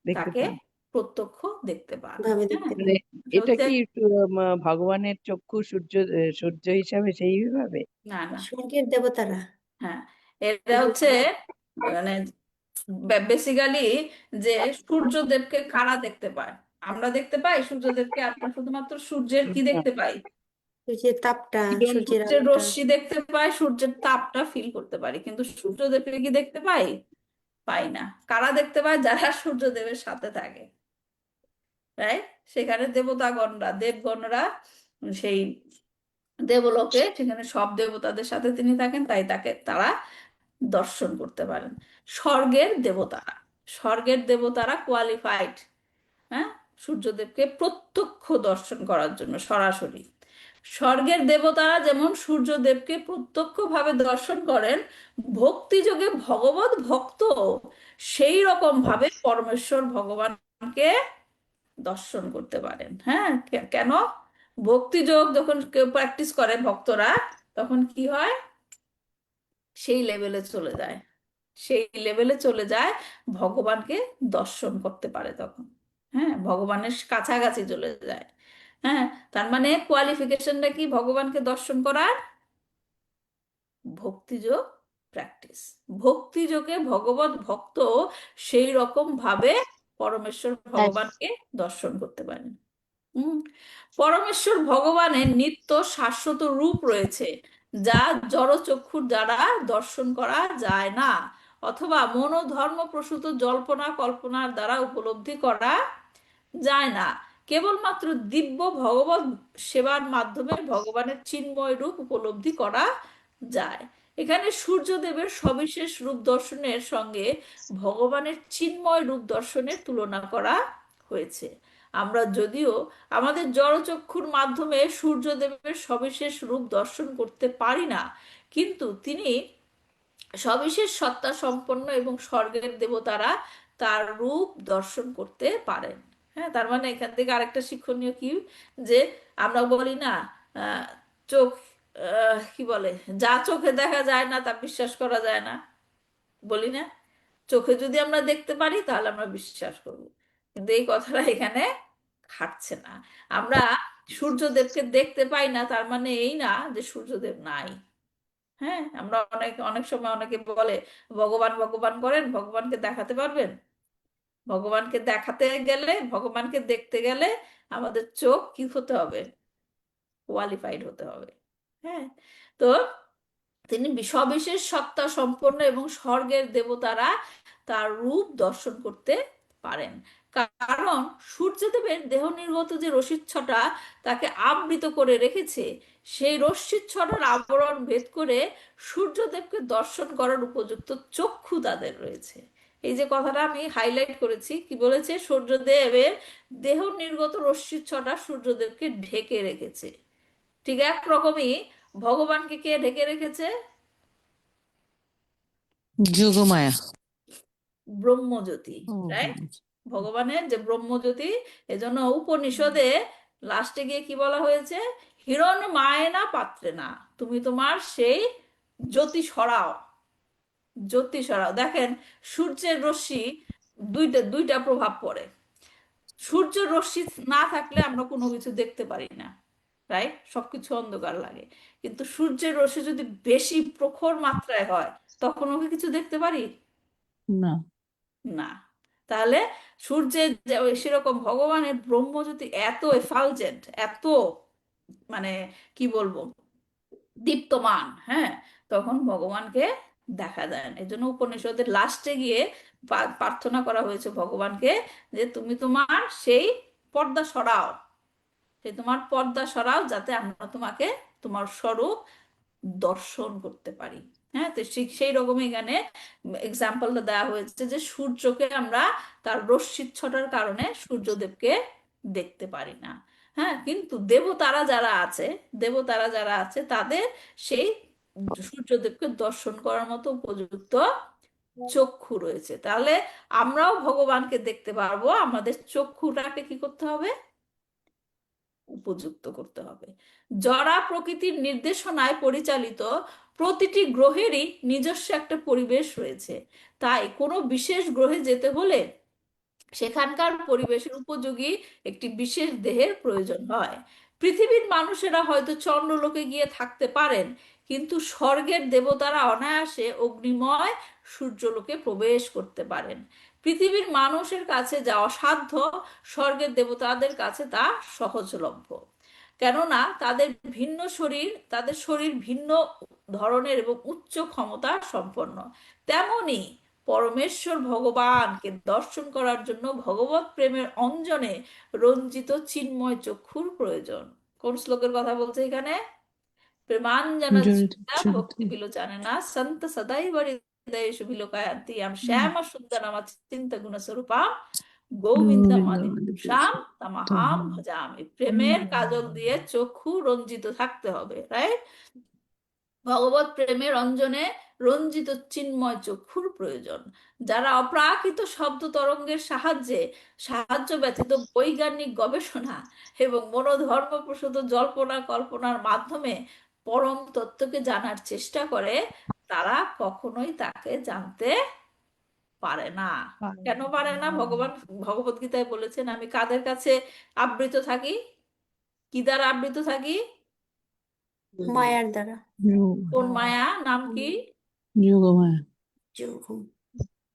দেখতে তাকে পান। প্রত্যক্ষ দেখতে পান। ভাবে হ্যাঁ, দেখতে মানে পায়। এটা এটা হচ্ছে কি ভগবানের চক্ষু সূর্য সূর্য হিসাবে সেইভাবে? না না, স্বর্গের দেবতারা হ্যাঁ, এটা হচ্ছে মানে বেসিক্যালি যে সূর্যদেবকে কারা দেখতে পায়? আমরা দেখতে পাই সূর্যদেবকে, আমরা শুধুমাত্র সূর্যের কি না, দেখতে পাই? সূর্যের তাপটা, কিরণ, সূর্যের সূর্যের আলোটা। রশ্মি দেখতে পাই, সূর্যের তাপটা ফিল করতে পারি, কিন্তু সূর্যদেবকে কি দেখতে পাই? পাই না। কারা দেখতে পায়? যারা সূর্যদেবের সাথে থাকে, রাইট? সেখানে দেবতাগণরা, দেবগণরা সেই দেবলোকে, সেখানে সব দেবতাদের সাথে তিনি থাকেন, তাই তারা দর্শন করতে পারেন। স্বর্গের দেবতারা, স্বর্গের দেবতারা কোয়ালিফাইড, হ্যাঁ, সূর্যদেবকে প্রত্যক্ষ দর্শন করার জন্য সরাসরি। স্বর্গের দেবতারা যেমন সূর্যদেবকে প্রত্যক্ষভাবে দর্শন করেন, ভক্তিযোগে ভগবত ভক্ত সেই রকম ভাবে পরমেশ্বর ভগবানকে দর্শন করতে পারেন। হ্যাঁ, কেন? ভক্তিযোগ যখন কেউ প্র্যাকটিস করে ভক্তরা, তখন কি হয়? সেই লেভেলে চলে যায়, সেই লেভেলে চলে যায়, ভগবানকে দর্শন করতে পারে তখন। হ্যাঁ, ভগবানের কাছাকাছি চলে যায়। হ্যাঁ, তার মানে কোয়ালিফিকেশনটা কি ভগবানকে দর্শন করার? ভক্তিযোগ প্র্যাকটিস। ভক্তিযোগে ভগবত ভক্ত সেই রকম ভাবে পরমেশ্বর ভগবানকে দর্শন করতে পারেন। হুম। পরমেশ্বর ভগবানের নিত্য শাশ্বত রূপ রয়েছে, যা জড়চক্ষুর দ্বারা দর্শন করা যায় না, অথবা মনোধর্ম প্রসূত জল্পনা কল্পনার দ্বারা উপলব্ধি করা যায় না। কেবলমাত্র দিব্য ভগবত সেবার মাধ্যমে ভগবানের চিন্ময় রূপ উপলব্ধি করা যায়। এখানে সূর্যদেবের সবিশেষ রূপ দর্শনের সঙ্গে ভগবানের চিন্ময় রূপ দর্শনের তুলনা করা হয়েছে। আমরা যদিও আমাদের জড়চক্ষুর মাধ্যমে সূর্যদেবের সবিশেষ রূপ দর্শন করতে পারি না, কিন্তু তিনি সবিশেষ সত্তা সম্পন্ন এবং স্বর্গের দেবতারা তার রূপ দর্শন করতে পারেন। হ্যাঁ, তার মানে এখান থেকে আরেকটা শিক্ষণীয় কি, যে আমরা বলি না আহ, চোখ, কি বলে, যা চোখে দেখা যায় না তা বিশ্বাস করা যায় না, বলি না? চোখে যদি আমরা দেখতে পারি তাহলে আমরা বিশ্বাস করব, কিন্তু এই কথাটা এখানে খাটছে না। আমরা সূর্যদেবকে দেখতে পাই না, তার মানে এই না যে সূর্যদেব নাই। হ্যাঁ, আমরা অনেক অনেক সময় অনেকে বলে ভগবান ভগবান করেন, ভগবানকে দেখাতে পারবেন? ভগবানকে দেখাতে গেলে, ভগবানকে দেখতে গেলে আমাদের চোখ কি হতে হবে? কোয়ালিফাইড হতে হবে। হ্যাঁ, তো তিনি সবিশেষ সত্তা সম্পন্ন এবং স্বর্গের দেবতারা তার রূপ দর্শন করতে পারেন, কারণ সূর্যদেবের দেহ নির্গত যে রশ্মিচ্ছটা তাকে আবৃত করে রেখেছে, সেই রশ্মিচ্ছটার আবরণ ভেদ করে সূর্যদেবকে দর্শন করার উপযুক্ত চক্ষু তাদের রয়েছে। এই যে কথাটা আমি হাইলাইট করেছি, কি বলেছে? সূর্যদেবের দেহ নির্গত রশ্মিচ্ছটা সূর্যদেবকে ঢেকে রেখেছে। ঠিক একরকমই ভগবানকে কে ঢেকে রেখেছে? যোগমায়া। ব্রহ্মজ্যোতি, হুম রাইট? হুম। ভগবানের যে ব্রহ্মজ্যোতি, এজন্য উপনিষদে লাস্টে গিয়ে কি বলা হয়েছে? হিরণ মায়না পাত্রে না, তুমি তোমার সেই জ্যোতি সরাও, জ্যোতি সরাও। দেখেন, সূর্যের রশ্মি দুইটা দুইটা প্রভাব পড়ে। সূর্যের রশ্মি না থাকলে আমরা কোনো কিছু দেখতে পারি না, রাইট? সবকিছু অন্ধকার লাগে। কিন্তু সূর্যের রশ্মি যদি বেশি প্রখর মাত্রায় হয়, তখন ওকে কিছু দেখতে পারি না। না। তাহলে সূর্যের সেরকম ভগবানের ব্রহ্মজ্যোতি এত এফালজেন্ট, এত মানে কি বলবো, দীপ্তমান। হ্যাঁ, তখন ভগবানকে দেখা যায় না। এই জন্য উপনিষদের লাস্টে গিয়ে প্রার্থনা করা হয়েছে ভগবানকে, যে তুমি তোমার সেই পর্দা সরাও, সেই তোমার পর্দা সরাও, যাতে আমরা তোমাকে, তোমার স্বরূপ দর্শন করতে পারি। হ্যাঁ, তো ঠিক সেই রকম এখানে এক্সাম্পলটা দেওয়া হয়েছে যে সূর্যকে আমরা তার রশ্মিচ্ছটার কারণে সূর্যদেবকে দেখতে পারি না। হ্যাঁ, কিন্তু দেবতারা যারা আছে তাদের সেই সূর্যদেবকে দর্শন করার মতো উপযুক্ত চক্ষু রয়েছে। তাহলে আমরাও ভগবানকে দেখতে পারবো, আমাদের চক্ষুটাকে কি করতে হবে? উপযুক্ত করতে হবে। জড়া প্রকৃতির নির্দেশনায় পরিচালিত প্রতিটি গ্রহেরই নিজস্ব একটা পরিবেশ রয়েছে। তাই কোনো বিশেষ গ্রহে যেতে হলে সেখানকার পরিবেশের উপযোগী একটি বিশেষ দেহের প্রয়োজন হয়। পৃথিবীর মানুষেরা হয়তো চন্দ্রলোকে গিয়ে থাকতে পারেন, কিন্তু স্বর্গের দেবতারা অনায়াসে অগ্নিময় সূর্যলোকে প্রবেশ করতে পারেন। পৃথিবীর মানুষের কাছে যা অসাধ্য, স্বর্গের দেবতাদের কাছে তা সহজলভ্য। কেননা তাদের শরীর ভিন্ন ধরনের এবং উচ্চ ক্ষমতা সম্পন্ন। তেমনি পরমেশ্বর ভগবানকে দর্শন করার জন্য ভগবত প্রেমের অঞ্জনে রঞ্জিত চিন্ময় চক্ষুর প্রয়োজন। কোন শ্লোকের কথা বলছে এখানে? প্রেমাঞ্জন ভক্তি বিলোচনা সন্ত সদাইব হৃদয়েষু বিলোকায়ন্তি আম শ্যাম সুন্দরম চিন্তা গুণ স্বরূপাম গোবিন্দম আদিপুরুষাম তামাহাম ভজামি। প্রেমের কাজল দিয়ে চক্ষু রঞ্জিত থাকতে হবে, রাইট? ভগবত প্রেমের রঞ্জনে রঞ্জিত চিন্ময় চক্ষুর প্রয়োজন। যারা অপ্রাকৃত শব্দ তরঙ্গের সাহায্য ব্যতীত বৈজ্ঞানিক গবেষণা এবং মনোধর্মপ্রসূত জল্পনা কল্পনার মাধ্যমে পরম তত্ত্বকে জানার চেষ্টা করে, তারা কখনোই তাকে জানতে পারে না। কেন পারে না? ভগবান ভগবত গীতায় বলেছেন, আমি কাদের কাছে আবৃত থাকি? কি দ্বারা আবৃত থাকি? মায়ার দ্বারা। কোন মায়া? নাম কি? যোগমায়া। যেরকম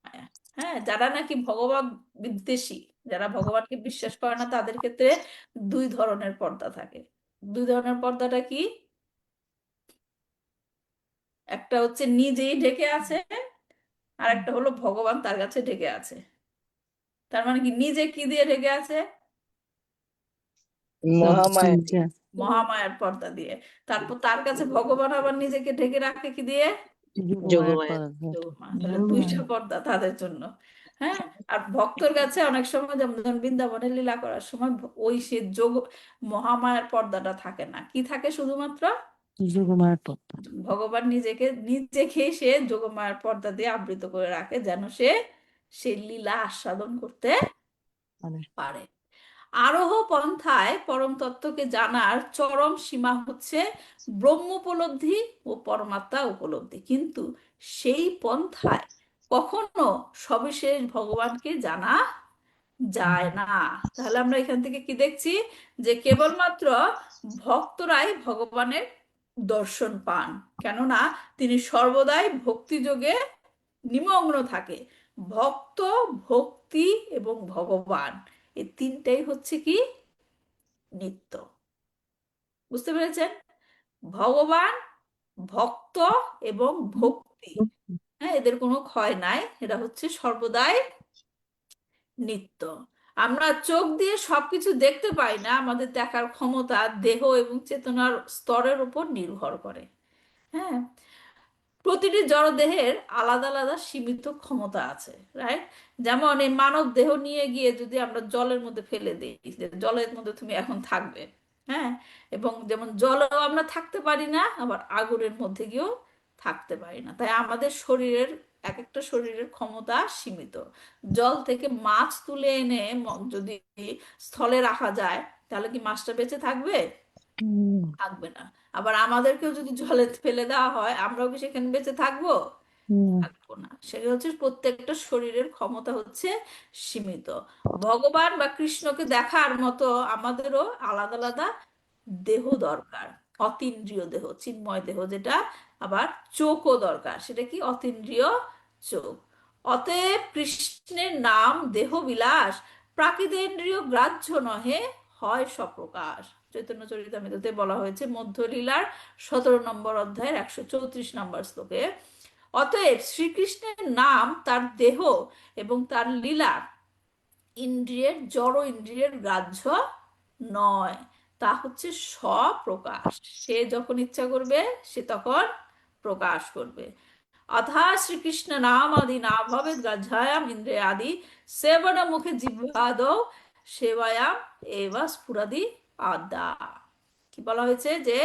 মায়া। হ্যাঁ, যারা নাকি ভগবান বিদ্বেষী, যারা ভগবানকে বিশ্বাস করে না, তাদের ক্ষেত্রে দুই ধরনের পর্দা থাকে। দুই ধরনের পর্দাটা কি? একটা হচ্ছে নিজেই ঢেকে আছে, আর একটা হলো ভগবান তার কাছে ঢেকে আছে। তার মানে কি, নিজে কি দিয়ে ঢেকে আছে? মহামায়া। মহামায়ার পর্দা দিয়ে। তারপর তার কাছে ভগবান আবার নিজেকে ঢেকে রাখে কি দিয়ে? যোগমায়া। যোগমায়া। তাহলে দুইটা পর্দা তাদের জন্য। হ্যাঁ, আর ভক্তর কাছে অনেক সময়, যেমন ধরুন বৃন্দাবনে লীলা করার সময় ওই সে মহামায়ার পর্দাটা থাকে না। কি থাকে? শুধুমাত্র যোগমায়ার পর্দা। ভগবান নিজেকে সে যোগমায়ার পর্দা দিয়ে আবৃত করে রাখে, যেন সে লীলা আস্বাদন করতে পারে। আরোহ পন্থায় পরম তত্ত্বকে জানার চরম সীমা হচ্ছে ব্রহ্ম উপলব্ধি ও পরমাত্মা উপলব্ধি, কিন্তু সেই পন্থায় কখনো সবিশেষ ভগবানকে জানা যায় না। তাহলে আমরা এখান থেকে কি দেখছি? যে কেবলমাত্র ভক্তরাই ভগবানের দর্শন পান, কেননা তিনি সর্বদাই ভক্তিযোগে নিমগ্ন থাকে। ভক্ত, ভক্তি এবং ভগবান, এই তিনটাই হচ্ছে কি? নিত্য। বুঝতে পেরেছেন? ভগবান, ভক্ত এবং ভক্তি, হ্যাঁ, এদের কোনো ক্ষয় নাই, এরা হচ্ছে সর্বদাই নিত্য। আমরা চোখ দিয়ে সবকিছু দেখতে পাই না, আমাদের দেখার ক্ষমতা দেহ এবং চেতনার স্তরের উপর নির্ভর করে। হ্যাঁ, প্রতিটি জড়দেহের আলাদা আলাদা সীমিত ক্ষমতা আছে, রাইট? যেমন এই মানব দেহ নিয়ে গিয়ে যদি আমরা জলের মধ্যে ফেলে দিই, যে জলের মধ্যে তুমি এখন থাকবে, হ্যাঁ, এবং যেমন জলেও আমরা থাকতে পারি না, আবার আগুনের মধ্যে গিয়েও থাকতে পারি না। তাই আমাদের এক একটা শরীরের ক্ষমতা সীমিত। জল থেকে মাছ তুলে এনে যদি স্থলে রাখা যায়, তাহলে কি মাছটা বেঁচে থাকবে? থাকবে না। আবার আমাদেরকেও যদি জলে ফেলে দেওয়া হয়, আমরাও কি সেখানে বেঁচে থাকবো? থাকবো না। সেটা হচ্ছে প্রত্যেকটা শরীরের ক্ষমতা হচ্ছে সীমিত। ভগবান বা কৃষ্ণকে দেখার মতো আমাদেরও আলাদা আলাদা দেহ দরকার। অতীন্দ্রিয় দেহ, চিন্ময় দেহ, যেটা আবার চোখও দরকার। সেটা কি? অতীন্দ্রিয় চোখ। অতএব কৃষ্ণের নাম দেহ বিলাস, প্রাকৃতেন্দ্রিয় গ্রাহ্য নহে, হয় স্বপ্রকাশ। চৈতন্য চরিতামৃততে বলা হয়েছে মধ্যলীলার 17 নম্বর অধ্যায়ের 134 নম্বর শ্লোকে। অতএব শ্রীকৃষ্ণের নাম তার দেহ এবং তার লীলা জড় ইন্দ্রিয়ের গ্রাহ্য নয়, তা হচ্ছে স্বপ্রকাশ। সে যখন ইচ্ছা করবে সে তখন প্রকাশ করবে। অথা শ্রীকৃষ্ণ নাম আদি না ভবেদ গ্রাহ্যায়াম ইন্দ্রিয়াদি সেবন মুখে জিহ্বাদৌ সেবায়াম এবা স্ফুরাদি আদা। কি বলা হয়েছে যে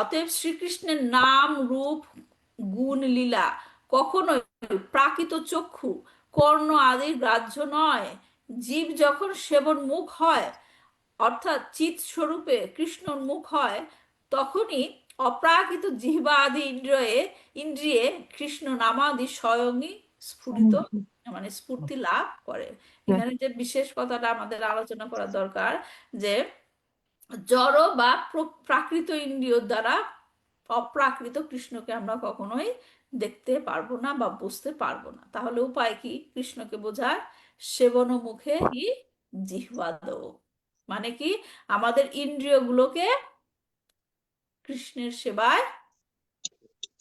অতএব শ্রীকৃষ্ণের নাম রূপ গুণ লীলা কখনোই প্রাকৃত চক্ষু কর্ণ আদির গ্রাহ্য নয়। জীব যখন সেবন মুখ হয়, অর্থাৎ চিৎ স্বরূপে কৃষ্ণর মুখ হয়, তখনই অপ্রাকৃত জিহ্বা আদি ইন্দ্রিয়ে কৃষ্ণ নামাদি স্বয়ংই স্ফুরিত, মানে স্ফূর্তি লাভ করে। এখানে যে বিশেষ কথাটা আমাদের আলোচনা করা দরকার, যে জড় বা প্রাকৃত ইন্দ্রিয় দ্বারা অপ্রাকৃত কৃষ্ণকে আমরা কখনোই দেখতে পারবো না বা বুঝতে পারবো না। তাহলে উপায় কি কৃষ্ণকে বোঝার? সেবন মুখে হি জিহ্বাদ, মানে কি আমাদের ইন্দ্রিয়গুলোকে কৃষ্ণের সেবায়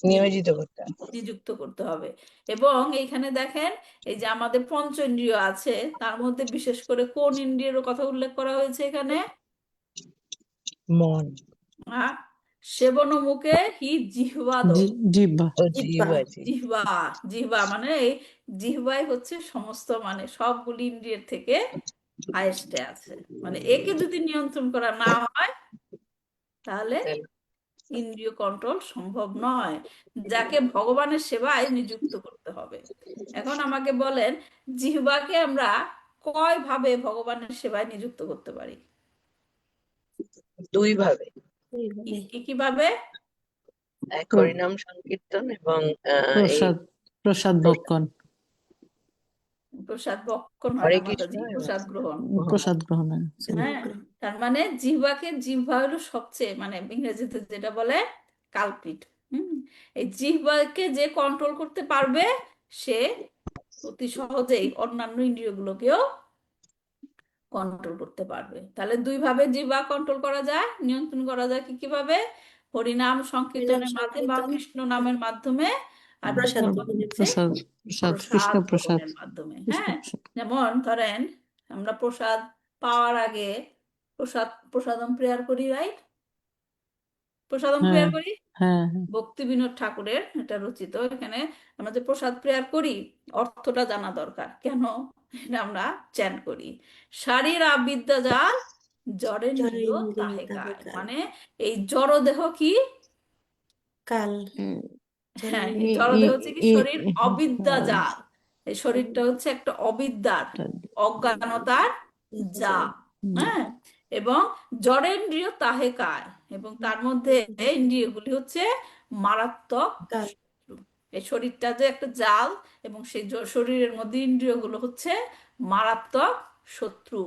নিয়োজিত করতে হবে। নিযুক্ত করতে হবে। এবং এইখানে দেখেন এই যে আমাদের পঞ্চ ইন্দ্রিয় আছে, তার মধ্যে বিশেষ করে কোন ইন্দ্রিয়ের কথা উল্লেখ করা হয়েছে এখানে? মন আহ, সেবন মুখে হি জিহ্বাদ, জিহ্বা ও জিহ্বা। জিহ্বা। জিহ্বা মানে এই জিহ্বাই হচ্ছে সমস্ত, মানে সবগুলি ইন্দ্রিয়ের থেকে হাইয়েস্টে আছে। মানে একে যদি নিয়ন্ত্রণ করা না হয় তাহলে ইন্দ্রিয় কন্ট্রোল সম্ভব নয়, যাকে ভগবানের সেবায় নিযুক্ত করতে হবে। এখন আমাকে বলেন, জিহ্বাকে আমরা কয় ভাবে ভগবানের সেবায় নিযুক্ত করতে পারি? দুই ভাবে, কিভাবে? এক হরিনাম সংকীর্তন এবং এই প্রসাদ ভক্ষণ, প্রসাদ ভক্ষণ হয় হরে না কৃষ্ণ মাতাজি, প্রসাদ গ্রহণ। প্রসাদ গ্রহণে। হ্যাঁ, তার মানে জিহ্বা হলো সবচেয়ে, মানে ইংরেজিতে যেটা বলে কালপিট। এই জিহ্বাকে যে কন্ট্রোল করতে পারবে সে অতি সহজেই অন্যান্য ইন্দ্রিয়গুলোকেও কন্ট্রোল করতে পারবে। তাহলে দুই ভাবে জিহ্বা কন্ট্রোল করা যায়, নিয়ন্ত্রণ করা যায়। কি কিভাবে? হরিনাম সংকীর্তনের মাধ্যমে বা কৃষ্ণ নামের মাধ্যমে, আর প্রসাদ দ্বিতীয়ত গ্রহণের হচ্ছে কৃষ্ণ প্রসাদ প্রসাদ, গ্রহণের মাধ্যমে। কৃষ্ণ হ্যাঁ, প্রসাদ। যেমন ধরেন আমরা প্রসাদ পাওয়ার আগে প্রসাদম প্রেয়ার করি, রাইট? প্রসাদম হ্যাঁ প্রেয়ার করি, হ্যাঁ ভক্তি বিনোদ ঠাকুরের এটা রচিত। এখানে আমরা যে প্রসাদ প্রেয়ার করি, অর্থটা জানা দরকার। কেন এটা আমরা চ্যান্ট করি? শারীর আবিদ্যা যার জড়েন্দ্রিয় তাহে কায়, মানে এই জড়দেহ কি? কাল। হ্যাঁ, এই জড়দেহ হচ্ছে কি শরীর, অবিদ্যা জাল। এই শরীরটা হচ্ছে একটা অবিদ্যার, অজ্ঞানতার জাল। হ্যাঁ, এবং জড়েন্দ্রিয় তাহে কায়, এবং তার মধ্যে ইন্দ্রিয়গুলি হচ্ছে মারাত্মক কাল। শত্রু। এই শরীরটা যে একটা জাল, এবং সেই শরীরের মধ্যে ইন্দ্রিয়গুলো হচ্ছে মারাত্মক শত্রু।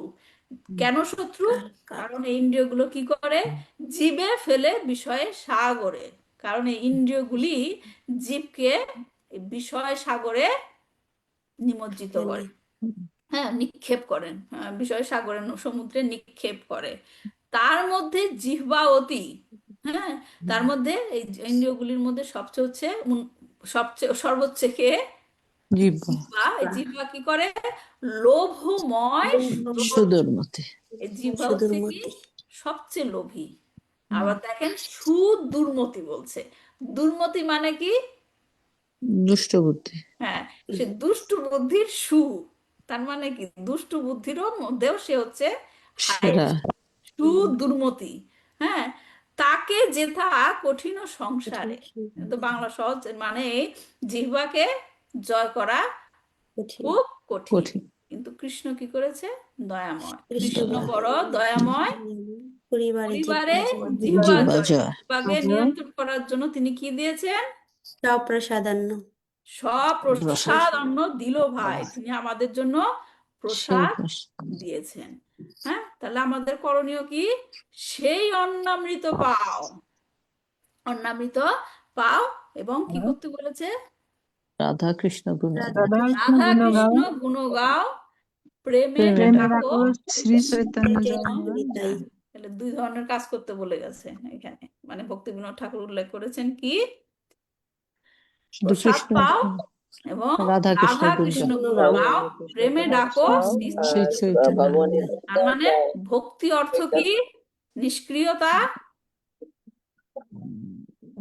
কেন শত্রু? কারণ এই ইন্দ্রিয়গুলো কি করে? জীবে ফেলে বিষয়ে সাগরে। কারণ এই ইন্দ্রিয়গুলি জীবকে এই বিষয় সাগরে নিমজ্জিত করে। হ্যাঁ, নিক্ষেপ করেন, বিষয় সাগরে সমুদ্রে নিক্ষেপ করে। তার মধ্যে জিহ্বা অতি। হ্যাঁ, তার মধ্যে এই ইন্দ্রিয়গুলির মধ্যে সবচেয়ে হচ্ছে সর্বোচ্চ কে? জিহ্বা জিহ্বা। এই জিহ্বা কি করে? লোভময় সুদূরমতি। এই জিহ্বা হচ্ছে কি? সবচেয়ে লোভী। আবার দেখেন সুদুর্মতি বলছে। দুর্মতি মানে কি? দুষ্ট বুদ্ধি। হ্যাঁ, সে দুষ্টু বুদ্ধির তার মানে কি দুষ্টু বুদ্ধিরও মধ্যেও সে হচ্ছে সেরা। সুদুর্মতি। হ্যাঁ, তাকে যেথা কঠিন সংসারে, তো বাংলা সহজ, মানে জিহ্বাকে জয় করা খুব কঠিন। কিন্তু কৃষ্ণ কি করেছে? দয়াময়। কৃষ্ণ বড় দয়াময়। পরিবারে জিহ্বাকে নিয়ন্ত্রণ করার জন্য তিনি কি দিয়েছেন? সপ্রসাদান্ন। সপ্রসাদ অন্ন দিল ভাই, তিনি আমাদের জন্য প্রসাদ দিয়েছেন। হ্যাঁ, তাহলে আমাদের করণীয় কি? সেই অন্নামৃত পাও, অন্নামৃত পাও, এবং কি করতে বলেছে? রাধা কৃষ্ণ গুণ, রাধা কৃষ্ণ গুণ গাও, প্রেমে ডাকো শ্রী চৈতন্য জয়। তাহলে দুই ধরনের কাজ করতে বলে গেছে এখানে, মানে ভক্তি বিনোদ ঠাকুর উল্লেখ করেছেন কি? প্রসাদ পাও এবং রাধা রাধা কৃষ্ণ কৃষ্ণ গুণ গুণ গাও, প্রেমে ডাকো শ্রী চৈতন্য। তার মানে ভক্তি অর্থ কি? নিষ্ক্রিয়তা।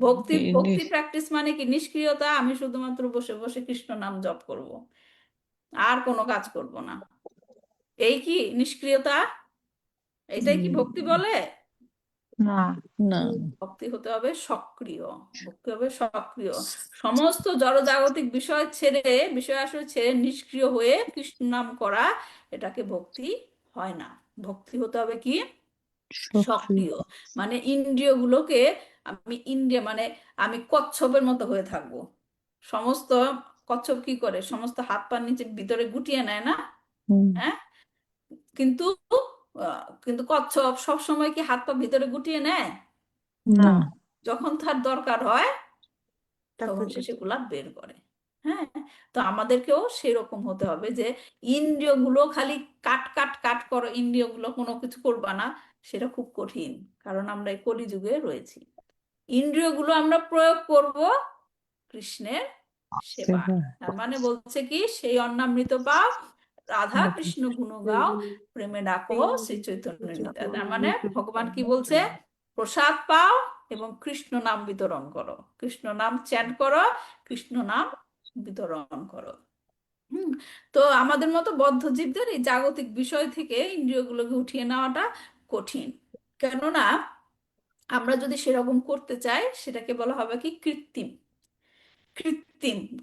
ভক্তি প্র্যাকটিস মানে কি? নিষ্ক্রিয়তা। আমি শুধুমাত্র বসে বসে কৃষ্ণ নাম জপ করব, আর কোনো কাজ করব না। এই কি নিষ্ক্রিয়তা? এটাই কি ভক্তি বলে? না। না ভক্তি হতে হবে সক্রিয়, ভক্তি হবে সক্রিয়। সমস্ত জড়জাগতিক বিষয় আসলে ছেড়ে নিষ্ক্রিয় হয়ে কৃষ্ণ নাম করা, এটাকে ভক্তি হয় না। ভক্তি হতে হবে কি সক্রিয় সক্রিয়, মানে ইন্দ্রিয়গুলোকে মানে আমি কচ্ছপের মতো হয়ে থাকবো। সমস্ত কচ্ছপ কি করে, সমস্ত হাত পা নিচে ভিতরে গুটিয়ে নেয় না? হুম হ্যাঁ, কিন্তু কিন্তু কচ্ছপ সব সময় কি হাত পা ভিতরে গুটিয়ে নেয়? না না। যখন তার দরকার হয় তখন তখন সে সেগুলা বের করে। হ্যাঁ, তো আমাদেরকেও সেরকম হতে হবে যে ইন্দ্রিয়গুলো খালি কাট কাট কাট করো, ইন্দ্রিয়গুলো কোনো কিছু করবা না, সেটা খুব কঠিন। কারণ আমরা এই কলিযুগে রয়েছি। ইন্দ্রিয়গুলো আমরা প্রয়োগ করব কৃষ্ণের সেবা। সেবা তার মানে বলছে কি, সেই অন্নামৃত পাও, রাধা কৃষ্ণ গুণ গাও, প্রেমে ডাকো শ্রী চৈতন্য নিতাই। তার মানে ভগবান কি বলছে, প্রসাদ পাও এবং কৃষ্ণ নাম বিতরণ করো, কৃষ্ণ নাম চ্যান্ট করো, কৃষ্ণ নাম বিতরণ করো। হুম। তো আমাদের মতো বদ্ধ জীবদের এই জাগতিক বিষয় থেকে ইন্দ্রিয়গুলোকে উঠিয়ে নেওয়াটা কঠিন। কেননা আমরা যদি সেরকম করতে চাই, সেটাকে বলা হবে কি কৃত্রিম।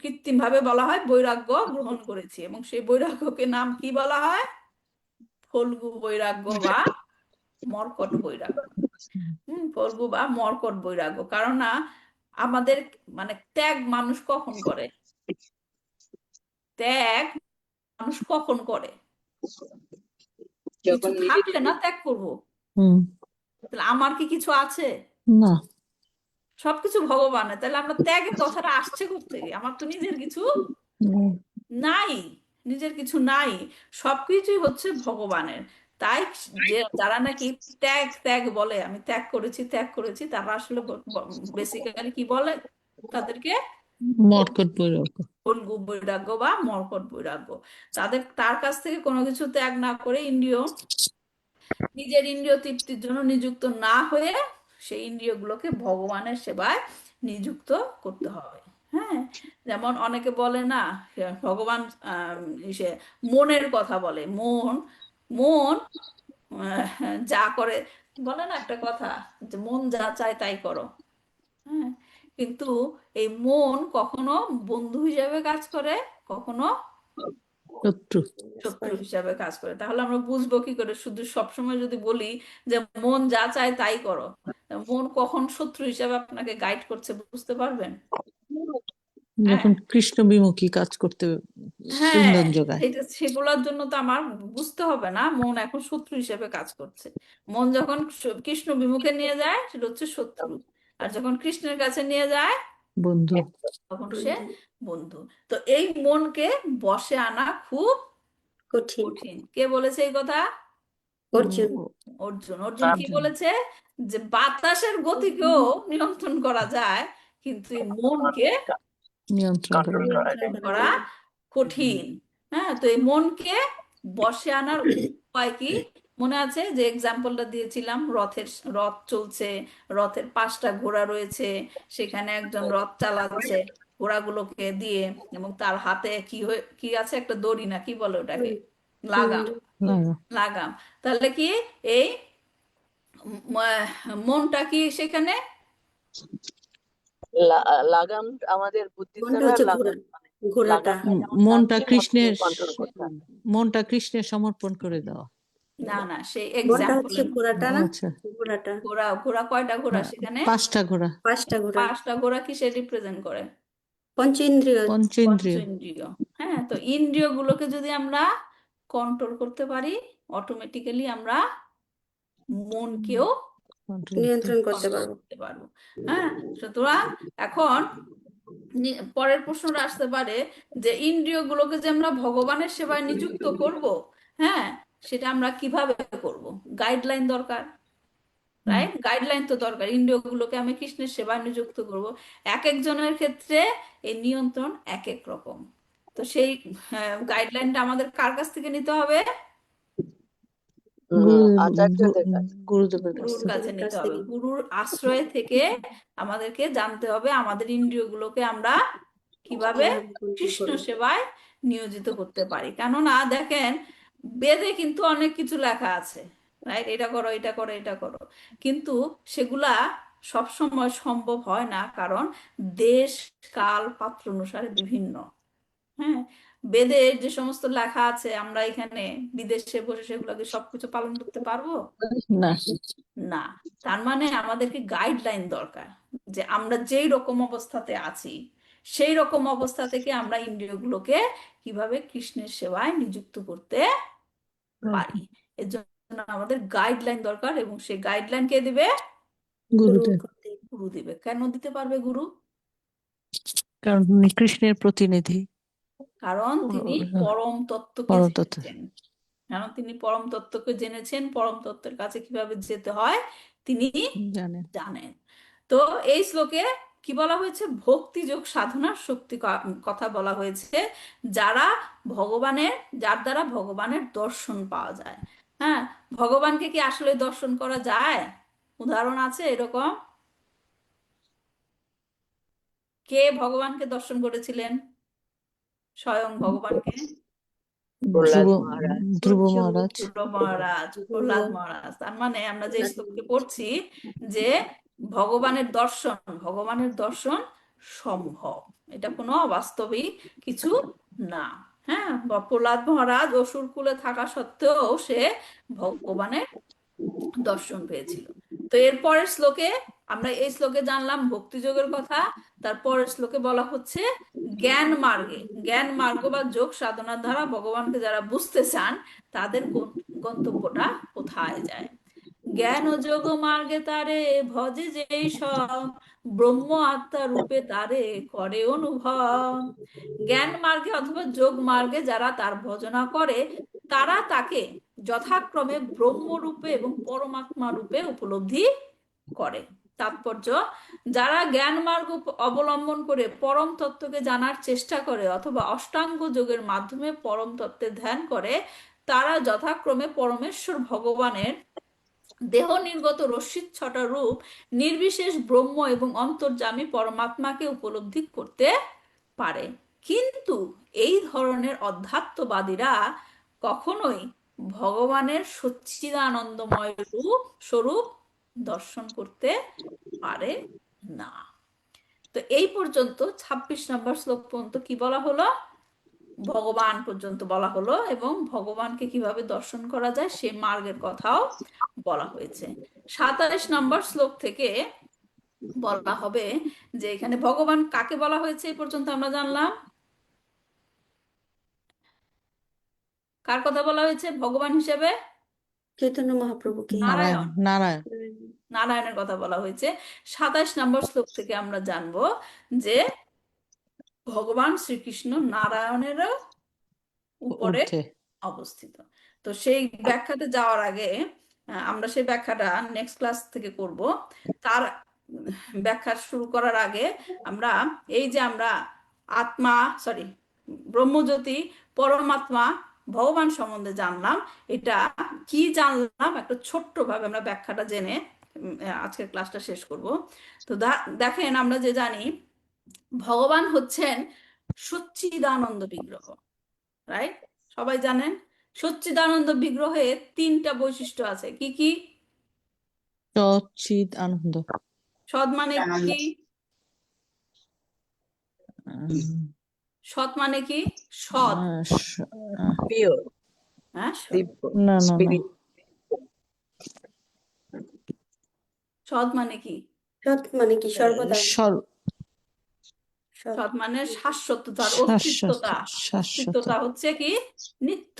কৃত্রিম ভাবে বলা হয় বৈরাগ্য গ্রহণ করেছি, এবং সেই বৈরাগ্যকে নাম কি বলা হয়, ফল্গু বৈরাগ্য বা মর্কট বৈরাগ্য। ফল্গু বা মর্কট বৈরাগ্য। কারণ না, আমাদের মানে ত্যাগ মানুষ কখন করে, ত্যাগ মানুষ কখন করে? কিছু যখন নিজে থাকলে না ত্যাগ করব? হুম তাহলে আমার কি কিছু আছে? না সবকিছু ভগবানের, তাহলে আমরা ত্যাগের কথাটা আসছে কোত্থেকে? আমার তো নিজের কিছু হুম, নাই, নিজের কিছু নাই, সবকিছুই হচ্ছে ভগবানের। তাই যে যারা নাকি ত্যাগ ত্যাগ বলে, আমি ত্যাগ করেছি ত্যাগ করেছি, তারা আসলে বেসিক্যালি কি বলে তাদেরকে, মর্কট বৈরাগ্য ফল্গু বৈরাগ্য বা মর্কট বৈরাগ্য। তার কাছ থেকে কোনো কিছু ত্যাগ না করে, নিজের ইন্দ্রিয় তৃপ্তির জন্য নিযুক্ত না হয়ে সেই ইন্দ্রিয়গুলোকে ভগবানের সেবায় নিযুক্ত করতে হবে। হ্যাঁ, যেমন অনেকে বলে না, ভগবান সে মনের কথা বলে, মন মন যা করে, বলে না একটা কথা, যে মন যা চায় তাই করো। হ্যাঁ, কিন্তু এই মন কখনো বন্ধু হিসেবে কাজ করে, কখনো শত্রু শত্রু হিসাবে কাজ করে। তাহলে আমরা বুঝবো কি করে? শুধু সবসময় যদি বলি যে মন যা চায় তাই করো, মন কখন শত্রু হিসাবে আপনাকে গাইড করছে বুঝতে পারবেন? হ্যাঁ, যখন কৃষ্ণ বিমুখী কাজ করতে হ্যাঁ, ইন্ধন যোগায় সেগুলোর জন্য তো আমার বুঝতে হবে না মন এখন শত্রু হিসেবে কাজ করছে। মন যখন কৃষ্ণ বিমুখে নিয়ে যায় সেটা হচ্ছে শত্রু, আর যখন কৃষ্ণের কাছে নিয়ে যায় বন্ধু তখন সে বন্ধু। তো এই মনকে বশে আনা খুব কঠিন। কঠিন। কে বলেছে এই কথা? অর্জুন। অর্জুন। অর্জুন কি বলেছে? যে বাতাসের গতিকেও নিয়ন্ত্রণ করা যায়, কিন্তু এই মনকে নিয়ন্ত্রণ করা যায়। নিয়ন্ত্রণ করা কঠিন। হ্যাঁ, তো এই মনকে বশে আনার উপায় কি? মনে আছে যে এক্সাম্পলটা দিয়েছিলাম, রথ চলছে, রথের 5টা ঘোড়া রয়েছে, সেখানে একজন রথ চালাচ্ছে ঘোড়াগুলোকে দিয়ে, এবং তার হাতে কি আছে, একটা দড়ি না কি বলে ওটাকে, লাগাম। লাগা লাগাম। তাহলে কি এই মনটা কি সেখানে? লাগাম আমাদের বুদ্ধির মনটা দ্বারা হচ্ছে লাগাম, ঘোড়াটা। লাগামটা যেমন মনটা টানছি, কৃষ্ণের কন্ট্রোল করতে হবে। সমর্পণ করে দেওয়া না না, সেই মনটা হচ্ছে এক্সাম্পলে ঘোড়াটা না, আচ্ছা ঘোড়াটা। ঘোড়া, ঘোড়া কয়টা ঘোড়া সেখানে? 5টা ঘোড়া 5টা ঘোড়া। 5টা ঘোড়া কিসে রিপ্রেজেন্ট করে? পঞ্চেন্দ্রিয়। পঞ্চেন্দ্রিয় পঞ্চেন্দ্রিয়। হ্যাঁ, তো ইন্দ্রিয় গুলোকে যদি আমরা কন্ট্রোল করতে পারি, অটোমেটিক্যালি আমরা মনকেও কন্ট্রোল নিয়ন্ত্রণ করতে কন্ট্রোল পারবো। করতে পারবো। হ্যাঁ, সুতরাং এখন পরের প্রশ্নটা আসতে পারে যে ইন্দ্রিয়গুলোকে যে আমরা ভগবানের সেবায় নিযুক্ত করব, হ্যাঁ, সেটা আমরা কিভাবে করব? গাইডলাইন দরকার, রাইট? গাইডলাইন তো দরকার। ইন্দ্রিয়গুলোকে আমি কৃষ্ণের সেবায় নিযুক্ত করব, এক একজনের ক্ষেত্রে এই নিয়ন্ত্রণ এক এক রকম। তো সেই গাইডলাইনটা আমাদের কার কাছ থেকে নিতে হবে? আচার্যদের কাছে। গুরুদেবের কাছ গুরুর থেকে কাছে নিতে কাছ হবে। থেকে। গুরুর আশ্রয় থেকে আমাদেরকে জানতে হবে আমাদের ইন্দ্রিয়গুলোকে আমরা কিভাবে কিভাবে control কৃষ্ণ করবো। সেবায় নিয়োজিত করতে পারি। কেননা দেখেন, বেদে কিন্তু অনেক কিছু লেখা আছে, রাইট? এটা করো, এটা করো, এটা করো। কিন্তু সেগুলা সবসময় সম্ভব হয় না, কারণ দেশ কাল পাত্র অনুসারে বিভিন্ন। হ্যাঁ, বেদের যে সমস্ত লেখা আছে আমরা এখানে বিদেশে বসে সেগুলোকে সবকিছু পালন করতে পারবো না। না। তার মানে আমাদেরকে গাইডলাইন দরকার, যে আমরা যেই রকম অবস্থাতে আছি সেই রকম অবস্থা থেকে আমরা ইন্দ্রিয়গুলোকে কিভাবে কৃষ্ণের সেবায় নিযুক্ত করতে পারি। এর জন্য আমাদের গাইডলাইন দরকার, এবং সেই গাইডলাইন কে দিবে? গুরুদেব, গুরু দিবে। কেন দিতে পারবে গুরু? কারণ উনি কৃষ্ণের প্রতিনিধি, কারণ তিনি পরম তত্ত্বকে পরতত্ত্ব। জেনেছেন। কারণ তিনি পরম তত্ত্বকে জেনেছেন, পরম তত্ত্বের কাছে কিভাবে যেতে হয় তিনি জানেন। জানেন। তো এই শ্লোকে কি বলা হয়েছে? ভক্তিযোগ সাধনার শক্তি কথা বলা হয়েছে, যারা যার দ্বারা ভগবানের দর্শন পাওয়া যায়। হ্যাঁ, ভগবানকে কি আসলে দর্শন করা যায়? উদাহরণ আছে এরকম? কে ভগবানকে দর্শন করেছিলেন? স্বয়ং ভগবানকে প্রহ্লাদ ধ্রুব মহারাজ। ধ্রুব সূর্য, মহারাজ। ধ্রুব মহারাজ, প্রহ্লাদ মহারাজ। তার মানে আমরা যে শ্লোককে পড়ছি যে ভগবানের দর্শন সম্ভব, এটা কোনো অবাস্তবিক কিছু না। হ্যাঁ, বা প্রহ্লাদ মহারাজ অসুর কুলে থাকা সত্ত্বেও সে ভগবানের দর্শন পেয়েছিল। তো এর পরের শ্লোকে আমরা এই শ্লোকে জানলাম ভক্তিযোগের কথা। তারপরের শ্লোকে বলা হচ্ছে জ্ঞান মার্গ বা যোগ সাধনার দ্বারা ভগবানকে যারা বুঝতে চান তাদের গন্তব্যটা কোথায় যায়? জ্ঞান ও যোগ মার্গে তারে ভজে যেই সব, ব্রহ্ম আত্মা রূপে তারে করে অনুভব। জ্ঞান মার্গে অথবা যোগ মার্গে যারা তার ভজনা করে তারা তাকে যথাক্রমে ব্রহ্মরূপে এবং পরমাত্মা রূপে উপলব্ধি করে। তাৎপর্য, যারা জ্ঞান মার্গ অবলম্বন করে পরম তত্ত্বকে জানার চেষ্টা করে অথবা অষ্টাঙ্গ যোগের মাধ্যমে পরম তত্ত্বের ধ্যান করে, তারা যথাক্রমে পরমেশ্বর ভগবানের দেহ নির্গত রশ্মিচ্ছটা রূপ নির্বিশেষ ব্রহ্ম এবং অন্তর্যামী পরমাত্মাকে উপলব্ধি করতে পারে। কিন্তু এই ধরনের অধ্যাত্মবাদীরা কখনোই ভগবানের সচ্চিদানন্দময় স্বরূপ দর্শন করতে পারে না। তো এই পর্যন্ত 26 নম্বর শ্লোক পর্যন্ত কি বলা হলো? ভগবান পর্যন্ত বলা হলো, এবং ভগবানকে কিভাবে দর্শন করা যায় সে মার্গের কথাও বলা হয়েছে। 27 নম্বর শ্লোক থেকে বলা হবে যে এখানে ভগবান কাকে বলা হয়েছে এই পর্যন্ত আমরা জানলাম। কার কথা বলা হয়েছে ভগবান হিসেবে? চৈতন্য মহাপ্রভুকে। নারায়ণ। নারায়ণ। নারায়ণের কথা বলা হয়েছে। 27 নম্বর শ্লোক থেকে আমরা জানবো যে ভগবান শ্রীকৃষ্ণ নারায়ণেরও উপরে ঊর্ধ্বে। অবস্থিত। তো সেই ব্যাখ্যাতে যাওয়ার আগে আমরা সেই ব্যাখ্যাটা নেক্সট ক্লাস থেকে করব। তার ব্যাখ্যা শুরু করার আগে আমরা এই যে আমরা ব্রহ্মজ্যোতি, পরমাত্মা, ভগবান সম্বন্ধে জানলাম, এটা কি জানলাম একটু ছোট্ট ভাবে আমরা ব্যাখ্যাটা জেনে আজকের ক্লাসটা শেষ করব। তো দেখেন, আমরা যে জানি ভগবান হচ্ছেন সচ্চিদানন্দ বিগ্রহ, রাইট? সবাই জানেন সচ্চিদানন্দ বিগ্রহের 3টা বৈশিষ্ট্য আছে। কি কি? সচ্চিদ আনন্দ। সৎ মানে কি? সৎ মানে কি? সৎ। পিওর, হ্যাঁ, দিব্য, না না না, স্পিরিট। সৎ মানে কি? সৎ মানে কি? সর্বদা। সৎ সৎ মানে শাশ্বত, তার শাশ্বত। অস্তিত্বটা হচ্ছে কি? নিত্য।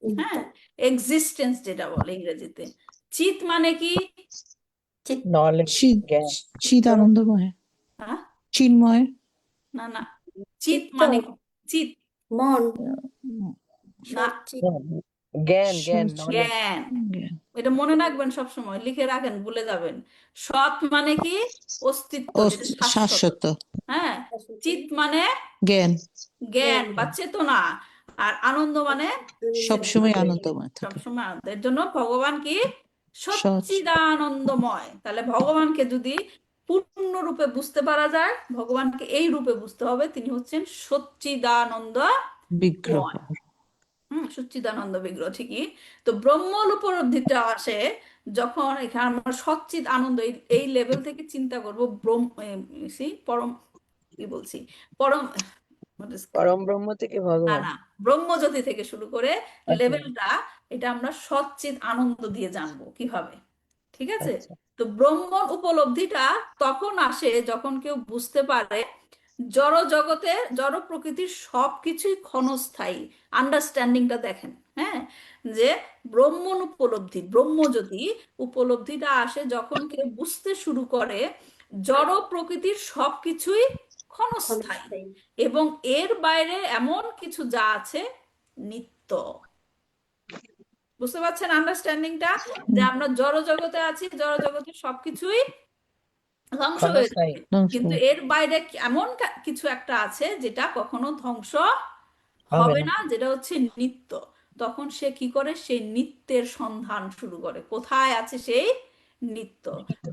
হ্যাঁ, এক্সিস্টেন্স যেটা বলে ইংরেজিতে। চিত মানে কি? নলেজ, জ্ঞান। চিদ আনন্দময়, হ্যাঁ, চিন্ময়। না না, চিত চিত্ত, মানে কি? চিত মন, না, সচ্চিৎ, জ্ঞান, knowledge। জ্ঞান। এটা মনে রাখবেন, সব সময় লিখে রাখেন, ভুলে যাবেন। সৎ মানে কি? অস্তিত্ব, যেটা শাশ্বত। শাশ্বত। হ্যাঁ, চিত মানে জ্ঞান, জ্ঞান বা চেতনা, আর আনন্দ মানে সবসময় আনন্দময় থাকে। সবসময় আনন্দ। এর জন্য ভগবান কি? সচ্চিদানন্দময়। তাহলে ভগবানকে যদি পূর্ণরূপে বুঝতে পারা যায়, ভগবানকে এই রূপে বুঝতে হবে, তিনি হচ্ছেন সচ্চিদানন্দ বিগ্রহ। সচ্চিদানন্দ বিগ্রহ ঠিকই। তো ব্রহ্ম উপলব্ধিটা আসে যখন এখানে আমরা সচ্চিদ আনন্দ এই লেভেল থেকে চিন্তা করবো পরম, কি বলছি, পরম, what is- পরম ব্রহ্ম থেকে না ভগবান। না, ব্রহ্মজ্যোতি থেকে শুরু করে আচ্ছা লেভেলটা, এটা আমরা সচ্চিদ আনন্দ দিয়ে জানবো কিভাবে, ঠিক আছে? আচ্ছা তো ব্রহ্ম উপলব্ধিটা তখন আসে যখন কেউ বুঝতে পারে জড় জগতে, জড় প্রকৃতির সবকিছুই ক্ষণস্থায়ী। আন্ডারস্ট্যান্ডিংটা দেখেন, হ্যাঁ, যে ব্রহ্ম উপলব্ধি, ব্রহ্মজ্যোতি উপলব্ধিটা আসে যখন কেউ বুঝতে শুরু করে জড় প্রকৃতির সবকিছুই ক্ষণস্থায়ী ক্ষণস্থায়ী। এবং এর বাইরে এমন কিছু যা আছে নিত্য। বুঝতে পারছেন আন্ডারস্ট্যান্ডিংটা, যে আমরা জড় জগতে আছি, জড় জগতের সবকিছুই ধ্বংস হয়ে ক্ষণস্থায়ী। যাবে, ধ্বংস কিন্তু হয়। এর বাইরে এমন কিছু একটা আছে যেটা কখনো ধ্বংস হবে হবে না। না, যেটা হচ্ছে নিত্য। তখন সে কি করে, সেই নিত্যের সন্ধান শুরু করে, কোথায় আছে সেই নিত্য।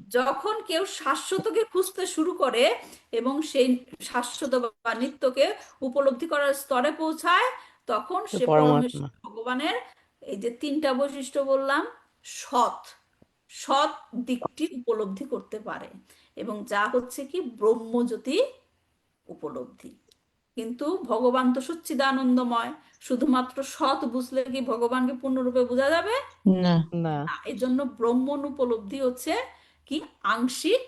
যখন কেউ শাশ্বতকে খুঁজতে শুরু করে এবং সেই শাশ্বত বা নিত্যকে উপলব্ধি করার স্তরে পৌঁছায়, তখন তো সে পরমাত্মা। পরমেশ্বর ভগবানের এই যে তিনটা বৈশিষ্ট্য বললাম, সৎ, সৎ দিকটি উপলব্ধি করতে পারে, এবং যা হচ্ছে কি ব্রহ্মজ্যোতি উপলব্ধি। কিন্তু ভগবান তো সচ্চিদানন্দময়, শুধুমাত্র সৎ বুঝলে কি ভগবানকে পূর্ণরূপে বোঝা যাবে? না, না, না, এই জন্য ব্রহ্ম উপলব্ধি হচ্ছে কি আংশিক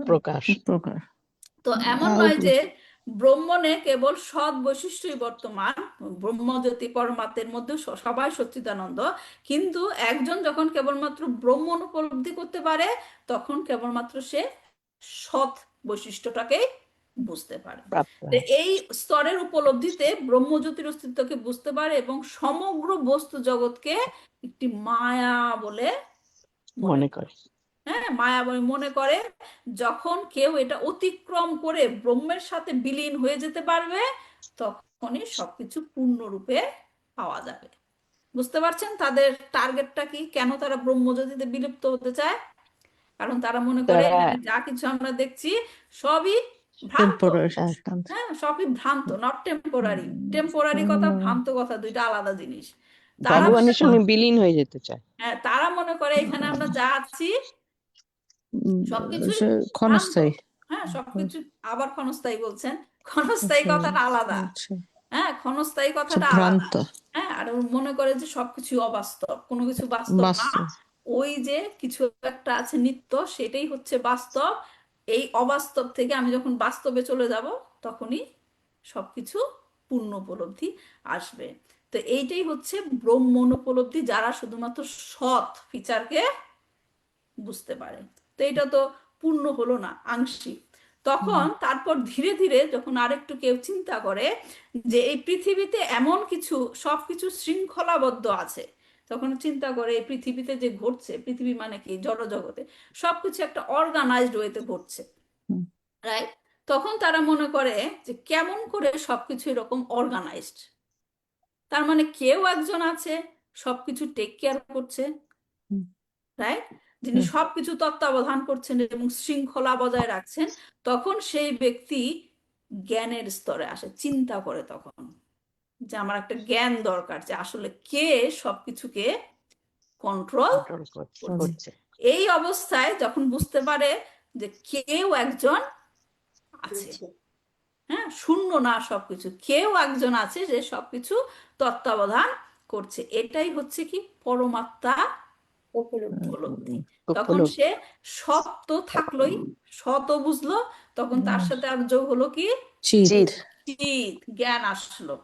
প্রকাশ। প্রকার। তো এমন নয় আউটলুক। যে ব্রহ্মণে কেবল সৎ বৈশিষ্ট্যই বর্তমান, ব্রহ্মজ্যোতি পরমাত্মের মধ্যে সবাই সচ্চিদানন্দ, কিন্তু একজন যখন কেবলমাত্র ব্রহ্ম উপলব্ধি করতে পারে তখন কেবলমাত্র সে সৎ বৈশিষ্ট্যটাকে বুঝতে পারে। প্রাপ্ত তো হয়। এই স্তরের উপলব্ধিতে ব্রহ্মজ্যোতির অস্তিত্বকে বুঝতে পারে এবং সমগ্র বস্তু জগৎকে একটি মায়া বলে মনে মনে করে। করে। হ্যাঁ, মায়াবী মনে করে। যখন কেউ এটা অতিক্রম করে ব্রহ্মের সাথে বিলীন হয়ে যেতে পারবে, তখনই সবকিছু পূর্ণরূপে পাওয়া যাবে। বুঝতে পারছেন তাদের টার্গেটটা কি, কেন তারা ব্রহ্মজ্যোতিতে বিলুপ্ত হতে চায়? কারণ তারা মনে করে তারা এখানে যা কিছু আমরা দেখছি সবই ভ্রান্ত। টেম্পোরারি। হ্যাঁ, সবই ভ্রান্ত, নট টেম্পোরারি। টেম্পোরারি কথা, ভ্রান্ত কথা দুইটা আলাদা জিনিস। তারা মনে ভগবানের সঙ্গে করে, বিলীন হয়ে যেতে চায়। হ্যাঁ, তারা মনে করে এখানে আমরা যা আছি সবকিছুই সে ভ্রান্ত। ক্ষণস্থায়ী। হ্যাঁ, সবকিছু আবার ক্ষণস্থায়ী বলছেন, ক্ষণস্থায়ী কথাটা আলাদা। আচ্ছা, হ্যাঁ, ক্ষণস্থায়ী আচ্ছা, কথাটা আলাদা। ভ্রান্ত। হ্যাঁ, আর ও মনে করে যে সবকিছু অবাস্তব, কোনো কিছু বাস্তব না। বাস্তব। ওই যে কিছু একটা আছে নিত্য, সেটাই হচ্ছে বাস্তব। এই অবাস্তব থেকে আমি যখন বাস্তবে চলে যাব, তখনই সবকিছু পূর্ণ উপলব্ধি আসবে। তো এইটাই হচ্ছে ব্রহ্ম উপলব্ধি, যারা শুধুমাত্র সৎ ফিচারকে বুঝতে পারে। তো এটা তো পূর্ণ হলো না, আংশিক। তখন তারপর ধীরে ধীরে যখন আরেকটু কেউ চিন্তা করে যে এই পৃথিবীতে এমন কিছু, সবকিছু শৃঙ্খলাবদ্ধ আছে, তখন চিন্তা করে এই পৃথিবীতে যে ঘটছে, পৃথিবী মানে কি, জড়জগতে সবকিছু একটা অর্গানাইজড ওয়েতে ঘটছে, হুম। রাইট? তখন তারা মনে করে যে কেমন করে সবকিছু এরকম অর্গানাইজড, তার মানে কেউ একজন আছে সবকিছু টেক কেয়ার করছে, হুম। রাইট? যিনি হুম। সবকিছু তত্ত্বাবধান করছেন এবং শৃঙ্খলা বজায় রাখছেন। তখন সেই ব্যক্তি জ্ঞানের স্তরে আসে, চিন্তা করে তখন যে আমার একটা জ্ঞান দরকার, যে আসলে কে সবকিছুকে কন্ট্রোল কন্ট্রোল করছে। করছে। এই অবস্থায় যখন বুঝতে পারে যে কেউ একজন আছে, আচ্ছা। হ্যাঁ, শূন্য না সবকিছু, কেউ একজন আছে যে সবকিছু তত্ত্বাবধান করছে, এটাই হচ্ছে কি পরমাত্মা উপলব্ধি। উপলব্ধি। তখন উপলব্ধি। সে সৎ তো থাকলোই, সৎ বুঝলো, তখন তার সাথে আর যোগ হলো কি চিত। চিত। চিত, জ্ঞান আসলো।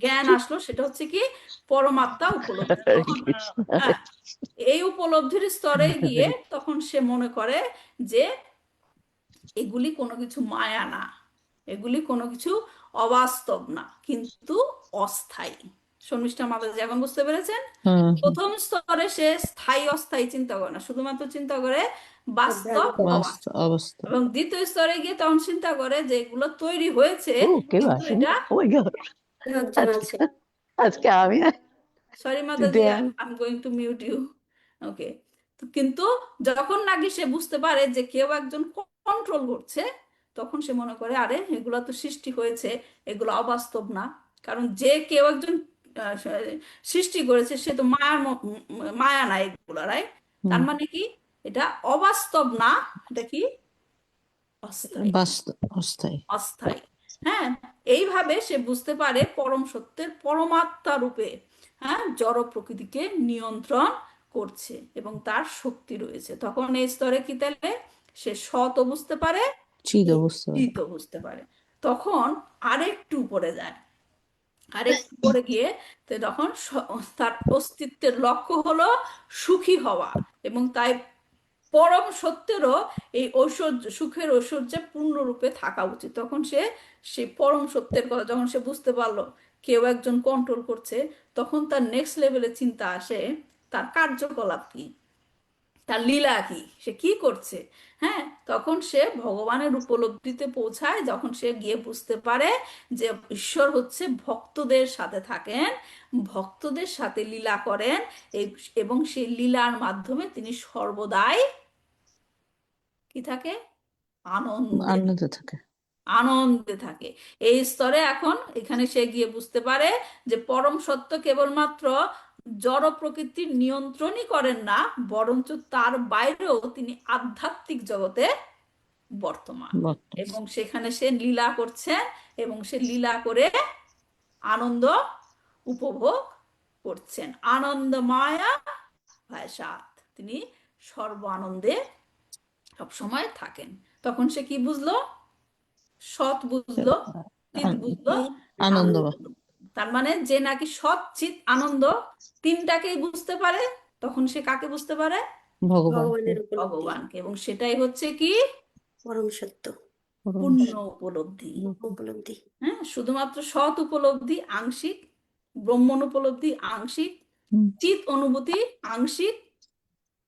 জ্ঞান আসলো, সেটা হচ্ছে কি পরমাত্মা উপলব্ধি। হরে তখন কৃষ্ণ। হ্যাঁ, এই উপলব্ধির স্তরে গিয়ে তখন সে মনে করে যে এগুলি কোনো কিছু মায়া না, এগুলি কোনো কিছু অবাস্তব না, কিন্তু অস্থায়ী। শর্মিষ্ঠা মাতাজি এখন বুঝতে পেরেছেন? হুম। প্রথম স্তরে সে স্থায়ী অস্থায়ী চিন্তা করে না, শুধুমাত্র চিন্তা করে বাস্তব ভ্রান্ত। অবাস্তব। অবস্থা। এবং দ্বিতীয় স্তরে গিয়ে তখন চিন্তা করে যে এগুলো তৈরি হয়েছে, ও কেউ কিন্তু আসেনি। এটা, ও মাই গড, কেউ একজন আছে। আজকে আমি sorry Mataji, today I am going to mute you. Okay. কিন্তু যখন নাকি সে বুঝতে পারে যে কেউ একজন কন্ট্রোল করছে, তখন সে মনে করে আরে এগুলো তো সৃষ্টি হয়েছে, এগুলো অবাস্তব না। কারণ যে কেউ একজন সৃষ্টি করেছে সে তো মায়া নাই এগুলো, রাইট? তার হুম মানে কি এটা অবাস্তব না, এটা কি অস্থায়ী, বাস্তব অস্থায়ী অস্থায়ী। হ্যাঁ, এইভাবে সে বুঝতে পারে পরম সত্যের পরমাত্মা রূপে, হ্যাঁ, জড় প্রকৃতিকে নিয়ন্ত্রণ করছে এবং তার শক্তি রয়েছে। তখন এই স্তরে কি তাহলে সে সৎও বুঝতে পারে, চিদ বুঝতে পারে চিতও বুঝতে পারে। তখন আরেকটু উপরে যায়, আরেকটু পরে গিয়ে তো তখন তার অস্তিত্বের লক্ষ্য হলো সুখী হওয়া, এবং তাই পরম সত্যেরও এই ঐশ্বর্য, সুখের ঐশ্বর্যে পূর্ণরূপে থাকা উচিত। তখন সে সেই পরম সত্যের কথা যখন সে বুঝতে পারলো কেউ একজন কন্ট্রোল করছে, তখন তার নেক্সট লেভেলে চিন্তা আসে তার কার্যকলাপ কি, তার লীলা কি, সে কি করছে। হ্যাঁ, তখন সে ভগবানের উপলব্ধিতে পৌঁছায়, যখন সে গিয়ে বুঝতে পারে যে ঈশ্বর হচ্ছে ভক্তদের সাথে থাকেন, ভক্তদের সাথে লীলা করেন, এবং সেই লীলার মাধ্যমে তিনি সর্বদাই কি থাকে, আনন্দে, আনন্দে থাকে আনন্দে থাকে। এই স্তরে এখন এখানে সে গিয়ে বুঝতে পারে যে পরম সত্য কেবলমাত্র জড় প্রকৃতির নিয়ন্ত্রণই করেন না, বরঞ্চ তার বাইরেও তিনি আধ্যাত্মিক জগতে বর্তমান, বর্তমান এবং সেখানে সে লীলা করছেন, এবং সে লীলা করে আনন্দ উপভোগ করছেন। আনন্দ মায়া ভাসাত, তিনি সর্ব আনন্দে সবসময় থাকেন। তখন সে কি বুঝলো, সৎ বুঝলো, চিত বুঝলো, আনন্দ আনন্দ বুঝলো। তার মানে যে নাকি সৎ, চিত, আনন্দ তিনটাকেই বুঝতে পারে, তখন সে কাকে বুঝতে পারে, ভগবানকে ভগবানের উপলব্ধি, ভগবানকে। এবং সেটাই হচ্ছে কি পরম সত্য পূর্ণ উপলব্ধি। উপলব্ধি। হ্যাঁ, শুধুমাত্র সৎ উপলব্ধি আংশিক, ব্রহ্মণ উপলব্ধি আংশিক, হুম, চিত অনুভূতি আংশিক,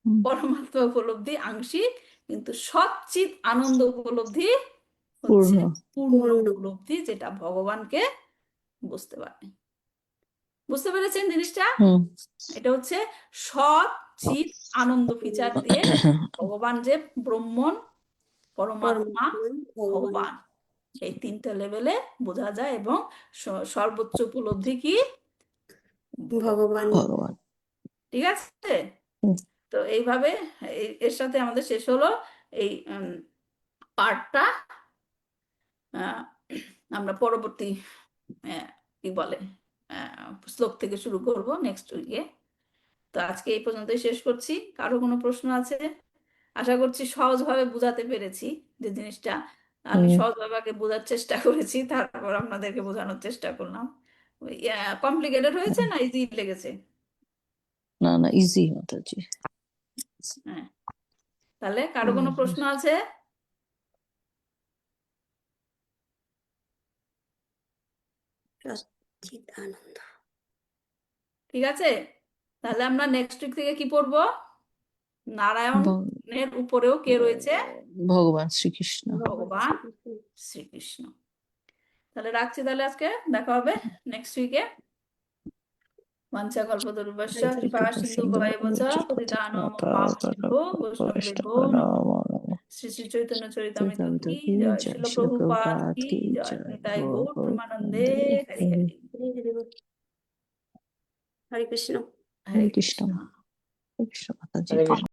হুম, পরমাত্মা উপলব্ধি আংশিক, কিন্তু সৎ চিত আনন্দ উপলব্ধি পূর্ণ হচ্ছে পূর্ণ পূর্ণ। উপলব্ধি, যেটা ভগবানকে বুঝতে পারে। বুঝতে পেরেছেন জিনিসটা? হুম এটা হচ্ছে সৎ চিত আনন্দ ফিচার দিয়ে ভগবান যে ব্রহ্মণ, পরমাত্মা, পরমাত্মা ভগবান, ভগবান, এই তিনটা লেভেলে বোঝা যায়। এবং সর্বোচ্চ উপলব্ধি কি, ভগবান। ভগবান ঠিক আছে? হুম, তো এইভাবে এর সাথে আমাদের শেষ হলো এই পার্টটা। আমরা পরবর্তী কি বলে শ্লোক থেকে শুরু করব নেক্সট উইকে। তো আজকে এই পর্যন্তই শেষ করছি। কারো কোনো প্রশ্ন আছে? আশা করছি সহজভাবে বোঝাতে পেরেছি, যে জিনিসটা আমি হুম, সহজভাবে আগে বোঝার চেষ্টা করেছি, তারপর আপনাদেরকে বোঝানোর চেষ্টা করলাম। কমপ্লিকেটেড হয়েছে না ইজি লেগেছে? না না ইজি মাতাজি হ্যাঁ, তাহলে কারো কোনো প্রশ্ন আছে? সচ্চিদ আনন্দ। ঠিক আছে, তাহলে আমরা নেক্সট উইক থেকে কি পড়বো? নারায়ণের উপরেও কে রয়েছে? ভগবান শ্রীকৃষ্ণ ভগবান শ্রীকৃষ্ণ। তাহলে রাখছি, তাহলে আজকে দেখা হবে নেক্সট উইকে। বাঞ্ছাকল্পতরুভ্যশ্চ কৃপা সিন্ধুভ্যেব চ পতিতানাং পাবনেভ্যো বৈষ্ণবেভ্যো নমো নমঃ। শ্রী শ্রী চৈতন্য চরিতামৃত কি জয়, শ্রীল প্রভুপাদ কি জয়, নিতাই গৌর প্রেমানন্দে হরি হরি। হরে কৃষ্ণ। হরে কৃষ্ণ কৃষ্ণ। কৃষ্ণ মাতাজি হরে কৃষ্ণ।